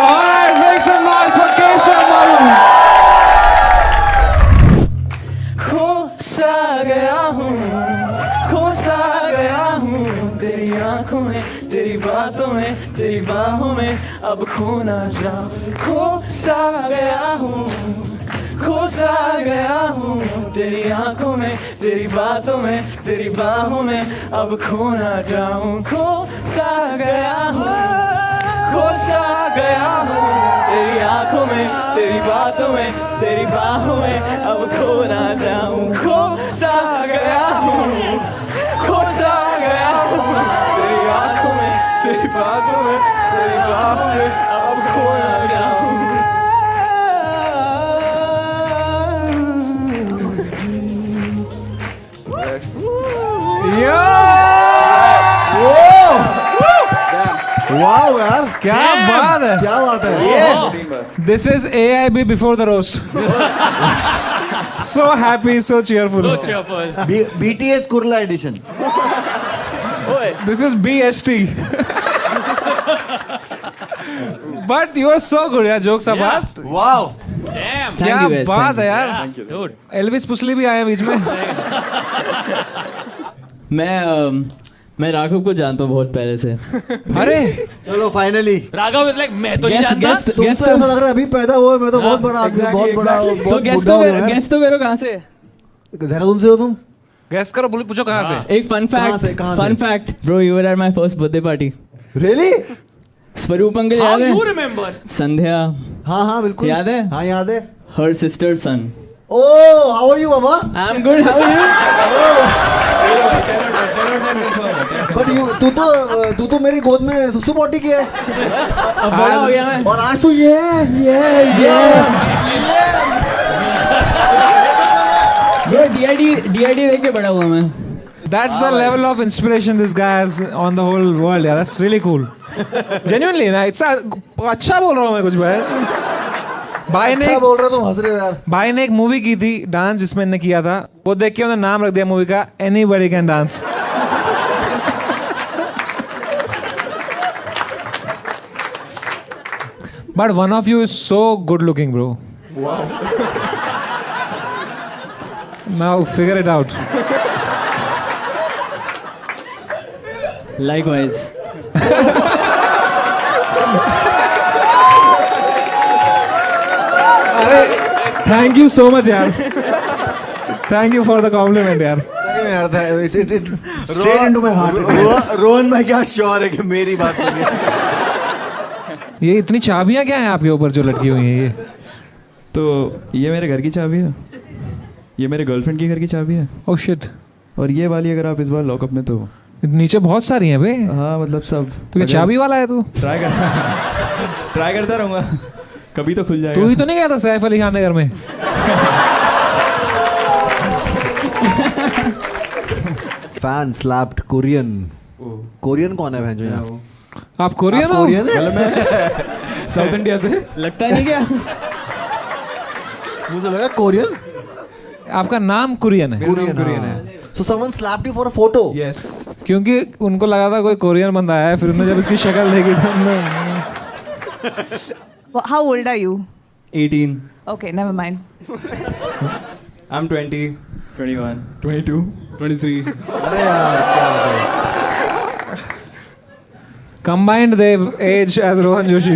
Alright, make some noise for Keshav Malu. खोसा गया हूँ तेरी आंखों में, तेरी बातों में, तेरी बाहों में, अब खो ना जाऊं। खोसा गया हूँ तेरी आंखों में, तेरी बातों में, तेरी बाहों में, अब खो ना जाऊं। खोसा गया हूँ तेरी आंखों में, तेरी बातों में, तेरी बाहों में, अब खो ना जाऊं। खोसा गया हूँ तेरी आंखों में, तेरी बातों में, तेरी बाहों में, अब खो ना जाऊं। वाह यार, क्या बात है, क्या बात है। This is AIB before the roast. So happy, so cheerful. BTS Kurla edition. This is BST. But you are so good यार, jokes apart. Wow. क्या बात है यार। एल्विस पुस्ली भी आया बीच में। मैं राघव को जानता हूँ बहुत पहले से। अरे चलो फाइनली राघव इज लाइक मैं तो नहीं जानता। तुम तो ऐसा लग रहा है अभी पैदा हुए, मैं तो बहुत बड़ा आदमी, बहुत बड़ा, बहुत बुड्ढा हूँ यार। गेस तो करो कहाँ से? देहरादून से हो तुम? गैस करो, पूछो कहाँ से। एक fun fact bro, you were at my first birthday party. Really? Swaroop uncle याद है? You remember? संध्या। हाँ बिल्कुल याद है? हाँ याद है। Her sister son. Oh, how are you, Baba? I'm good. How are you? But तू तो मेरी गोद में सुसु पॉटी किया है। अब बड़ा हो गया मैं। और आज तो ये DID देख के बड़ा हुआ मैं। That's the level of inspiration this guy has on the whole world. Yeah, that's really cool. Genuinely, ना it's अच्छा बोल रहा हूँ मैं कुछ भाई। भाई ने अच्छा बोल रहा तुम हंस रहे हो यार। भाई ने एक मूवी की थी डांस, जिसमें इन्होंने किया था, वो देख के उन्होंने नाम रख दिया मूवी का Anybody Can Dance. But one of you is so good looking, bro. Wow. Now figure it out. Likewise. अरे thank you so much यार. Thank you for the compliment यार. सही में यार, it straight into my heart. Rohan भाई क्या sure है कि मेरी बात सुनिए. ये इतनी चाबियां क्या हैं आपके ऊपर जो लटकी हुई हैं ये? तो ये मेरे घर की चाबी है, ये मेरे गर्लफ्रेंड की घर की चाबी है. Oh shit. और ये वाली अगर आप इस बार लॉकअप में तो नीचे बहुत सारी हैं बे. हाँ मतलब सब. तो ये चाबी वाला है तू? ट्राई करता रहूँगा, कभी तो खुल जाएगा. तू ही तो नहीं गया था सैफ अली खान नगर में? Fan slapped Korean. कोरियन कौन है बहन जो यहाँ? आप कोरियन हो? कोरियन है? साउथ इंडिया से लगता नहीं क्या? मुझे लगा कोरियन. आपका नाम कुरियन है? कोरियन है. So someone slapped you for a photo? Yes. क्योंकि उनको लगा था कोई कोरियन बंदा आया है, फिर उन्होंने जब इसकी शक्ल देखी तो How old are you? 18. Okay, never mind. I'm 20. 21. 22. 23. अरे यार क्या है? Combined their age as Rohan Joshi.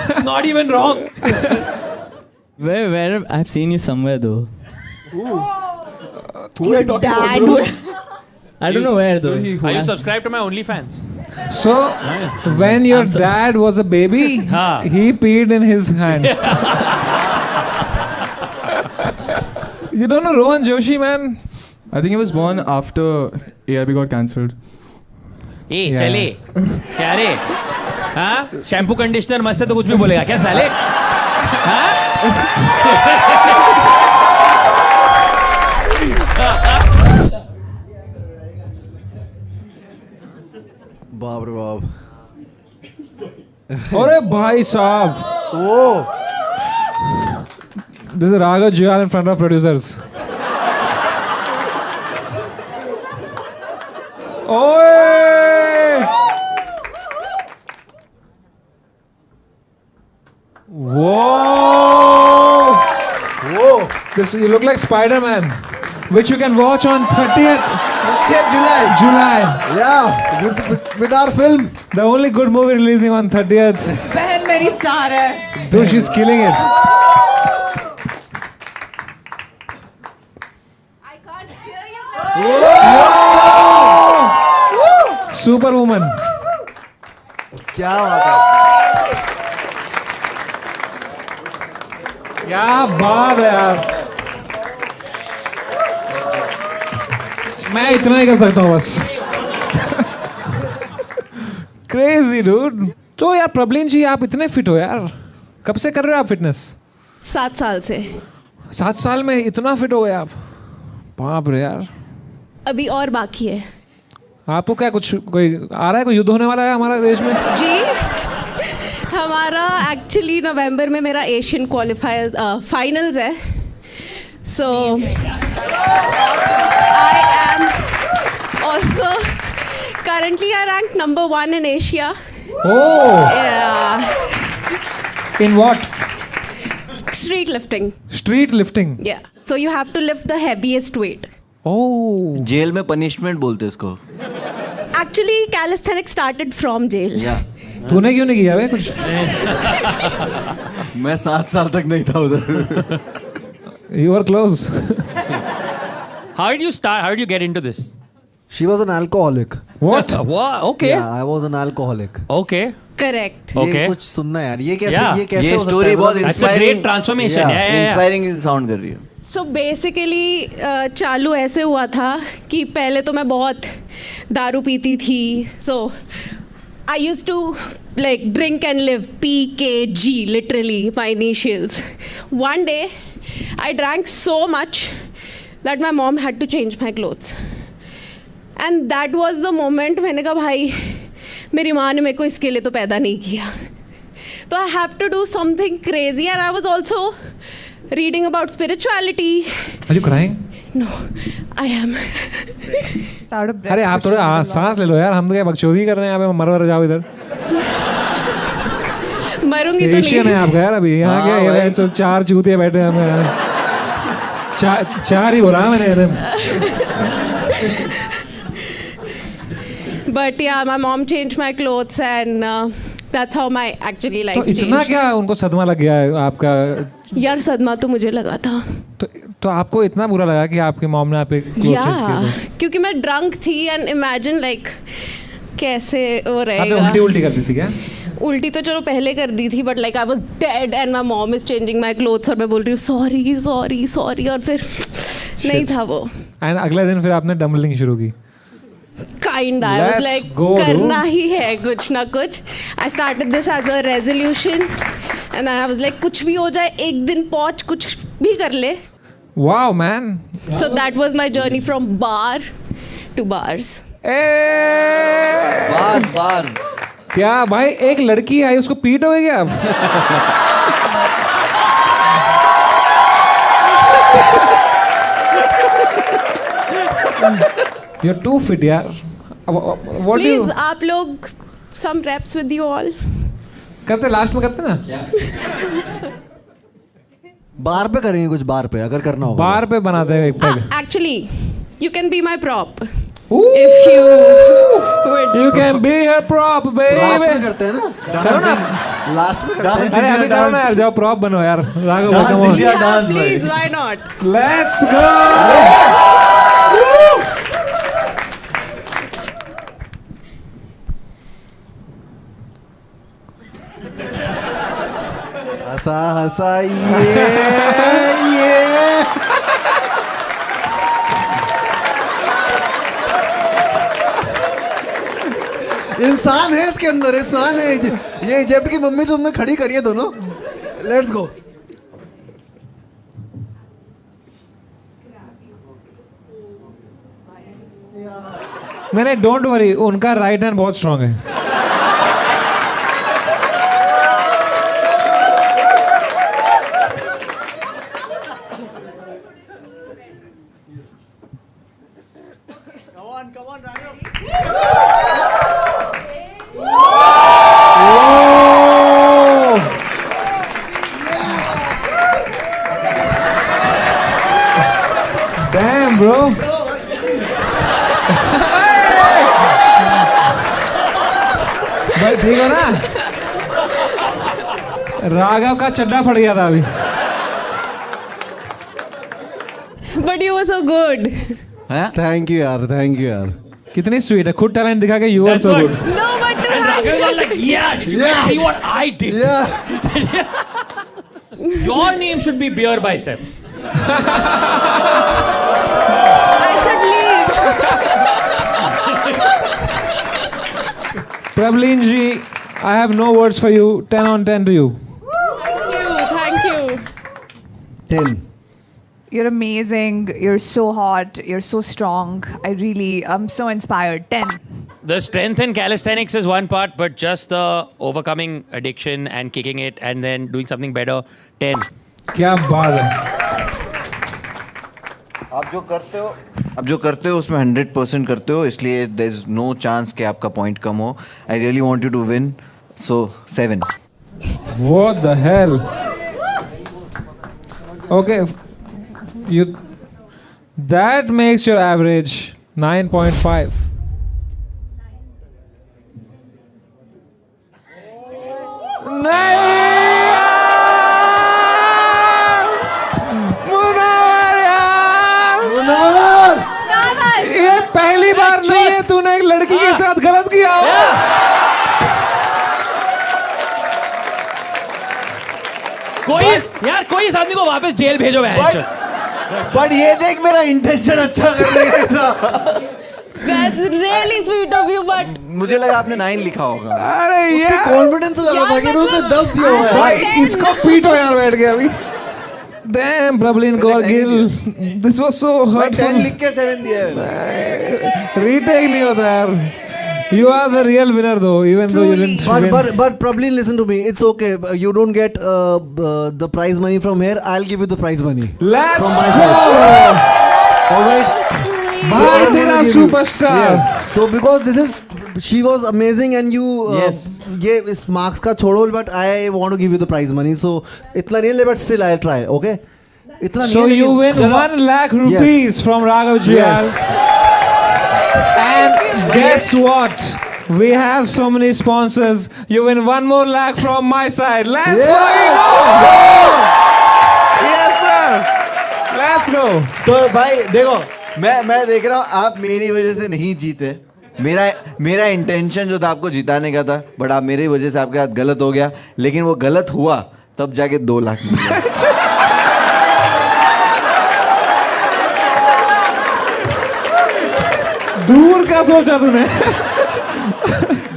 It's not even wrong. Where I've seen you somewhere though. Your dad would. I don't know where though. Are you subscribed to my OnlyFans? So, when your dad was a baby, he peed in his hands. You don't know Rohan Joshi, man? I think he was born after AIB got cancelled. ए चले क्या रे? हाँ shampoo conditioner मस्त है तो कुछ भी बोलेगा क्या साले? हाँ बाप रे बाप. अरे भाई साहब, वो this is Raghav Juyal in front of producers. Oy! Whoa! Whoa! This you look like Spider-Man, which you can watch on 30th July. July. Yeah, with our film. The only good movie releasing on 30th. बहन मेरी star है. Dude, she's killing it. I can't hear you. Superwoman. क्या बात है? क्या बात है यार. मैं इतना ही कर सकता हूँ बस. Crazy dude. तो यार प्रबलीन जी, आप इतने फिट हो यार, कब से कर रहे हो आप फिटनेस? 7 साल से. 7 साल में इतना फिट हो गए आप? बाप रे यार. अभी और बाकी है. आपको क्या कुछ कोई आ रहा है, कोई युद्ध होने वाला है हमारे देश में? जी हमारा एक्चुअली नवंबर में मेरा एशियन क्वालिफायर्स फाइनल्स है. So I am also currently I rank number 1 in Asia. Oh! Yeah. In what? Street lifting. Street lifting? Yeah. So you have to lift the heaviest weight. Oh. Jail में punishment बोलते इसको. Actually calisthenics started from jail. Yeah. तूने क्यों नहीं किया बे कुछ? मैं 7 साल तक नहीं था उधर. You were close. How did you start? How did you get into this? She was an alcoholic. What? What? Okay. Yeah, I was an alcoholic. Okay. Correct. ये कुछ सुनना यार, ये कैसे Yeah. ये कैसे ये हो सकता स्टोरी है? बहुत मतलब inspiring. great transformation. Yeah, yeah, yeah. Inspiring sound कर रही है. So basically चालू ऐसे हुआ था कि पहले तो मैं बहुत दारू पीती थी. So I used to like drink and live, PKG, literally my initials. One day I drank so much that my mom had to change my clothes. And that was the moment मैंने कहा भाई मेरी माँ ने मेरे को इसके लिए तो पैदा नहीं किया. तो I have to do something crazy, and I was also reading about spirituality. Are you crying? No, I am. just out of breath. अरे आप थोड़ा सांस ले लो यार, हम तो क्या बकचोदी कर रहे हैं यहाँ पे, मर जाओ इधर। मरूंगी तो एशियन है नहीं। आपका यार अभी यहाँ क्या है, तो 4 चूतिया बैठे हैं हमें यार। 4 ही बोला मैंने। But yeah, my mom changed my clothes and that's how my actually life तो इतना changed. क्या उनको सदमा लग गया है आपका? यार सदमा तो मुझे लगा था। तो आपको इतना बुरा लगा कि आपके मॉम ने आप एक क्लोथ चेंज किया था? क्योंकि मैं ड्रंक थी एंड इमेजिन लाइक कैसे वो आपने रहेगा। उल्टी कर दी थी क्या? उल्टी तो चलो पहले कर दी थी, but like I was dead and my mom is changing my clothes और मैं बोल रही हूँ सॉरी सॉरी सॉरी, और फिर नहीं था वो। एंड अगले दिन फिर आपने डम्बलिंग शुरू की? काइंड आई वाज लाइक करना ही है कुछ ना कुछ। I started this as a resolution and then I was like कुछ भी हो जाए, एक दिन पहुंच कुछ भी कर ले। Wow man. So that was my journey from bar two bars. Bars क्या भाई, एक लड़की आई उसको पीटोगे क्या आप? You're too fit यार। What do you प्लीज आप लोग some reps with you all। करते, लास्ट में करते ना? बार पे करेंगे कुछ, बार पे अगर करना होगा। बार पे बनाते हैं एक peg. Actually, you can be my prop if you would। You can be her prop baby। Last में करते हैं ना? करो ना, लास्ट में करते हैं। अरे अभी करो ना यार, जाओ प्रॉप बनो यार। Raghav come on। Yeah, please, why not? Let's go। हंसा हंसा ये इंसान है इसके अंदर, इंसान है ये इजिप्ट की मम्मी तुमने खड़ी करी है दोनों। Let's go. नहीं डोंट वरी, उनका राइट हैंड बहुत स्ट्रांग है। Damn, bro. भाई ठीक हो ना? राघव का चड्डा फट गया था अभी। But you were so good। Thank you यार, थैंक यू यार। कितनी स्वीट है, खुद टैलेंट दिखा के you are so good. No, but to have Raghav was like, yeah, did you see what I did? Your name should be Beer Biceps. I should leave। Prableen ji, I have no words for you. 10 on 10 to you. Thank you। 10। You're amazing. You're so hot. You're so strong. I'm so inspired. 10. The strength in calisthenics is one part, but just the overcoming addiction and kicking it and then doing something better, 10. क्या बात है। आप जो करते हो उसमें 100% करते हो, इसलिए there is no chance कि आपका पॉइंट कम हो। I really want you to win, so 7। What the hell? Okay, that makes your average 9.5. ये पहली बार नहीं है तूने एक लड़की के साथ गलत किया हो। कोई इस आदमी को वापस जेल भेजो। बट ये देख मेरा इंटेंशन अच्छा करने का था। That's really sweet of you, but मुझे लगा आपने 9 लिखा होगा। अरे ये कॉन्फिडेंस लगा था कि उसने 10 दिया होगा। भाई इसको पीटो यार बैठ के अभी। Damn, Prableen Gorgil, this was so hurtful. 10 लिख के 7 दिया है। Retake नहीं होता यार। You are the real winner though, even though you didn't win. But Prableen, listen to me. It's okay. You don't get the prize money from here. I'll give you the prize money. Let's from my go. side. All right. भाई तेरा superstar. Yes. So because this is, she was amazing and you. Yes. ये इस marks का छोड़ो, but I want to give you the prize money. So इतना नहीं ले, but still I'll try. Okay. इतना नहीं So है, you लेकिन- win 1 lakh rupees Yes. from Raghav Jiyal. Yes. And guess what? We have so many sponsors. You win 1 more lakh from my side. Let's fucking go! Yes, sir. Let's go. तो भाई देखो, मैं देख रहा हूँ आप मेरी वजह से नहीं जीते. मेरा इंटेंशन जो था आपको जिताने का था, बट आप मेरी वजह से आपके साथ गलत हो गया. लेकिन वो गलत हुआ तब जाके 2 लाख मिले. दूर का सोचा तूने.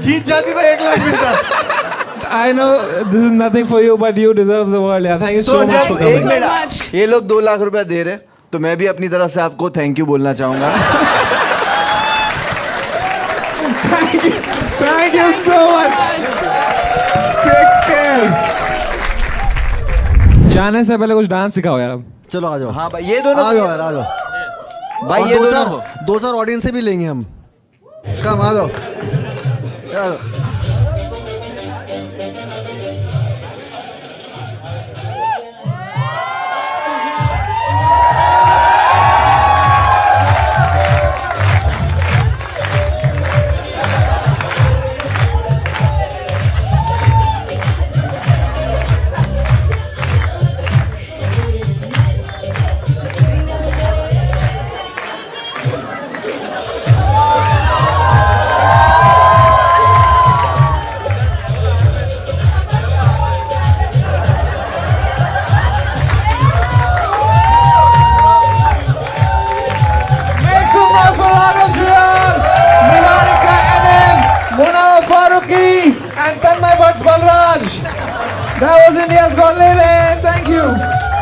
जीत जाती तो 1 लाख मिलता. I know this is nothing for you, but you deserve the world. Yeah, thank you so तो much for जब एक coming. मिनट, ये लोग 2 लाख रुपया दे रहे, तो मैं भी अपनी तरफ से आपको थैंक यू बोलना चाहूंगा. Thank you so much. Take care. जाने से पहले कुछ डांस सिखाओ यार अब. चलो आ जाओ. हाँ भाई, ये दोनों आ जाओ यार, आ जाओ. भाई और ये दो चार ऑडियंस से भी लेंगे हम. कम आ जाओ. आ जाओ. Make some noise for Raghav Jiyal, Niharika NM, Munawar Farooqi, and Tanmay Bhatts Balraj. That was India's Got Lit In. Thank you.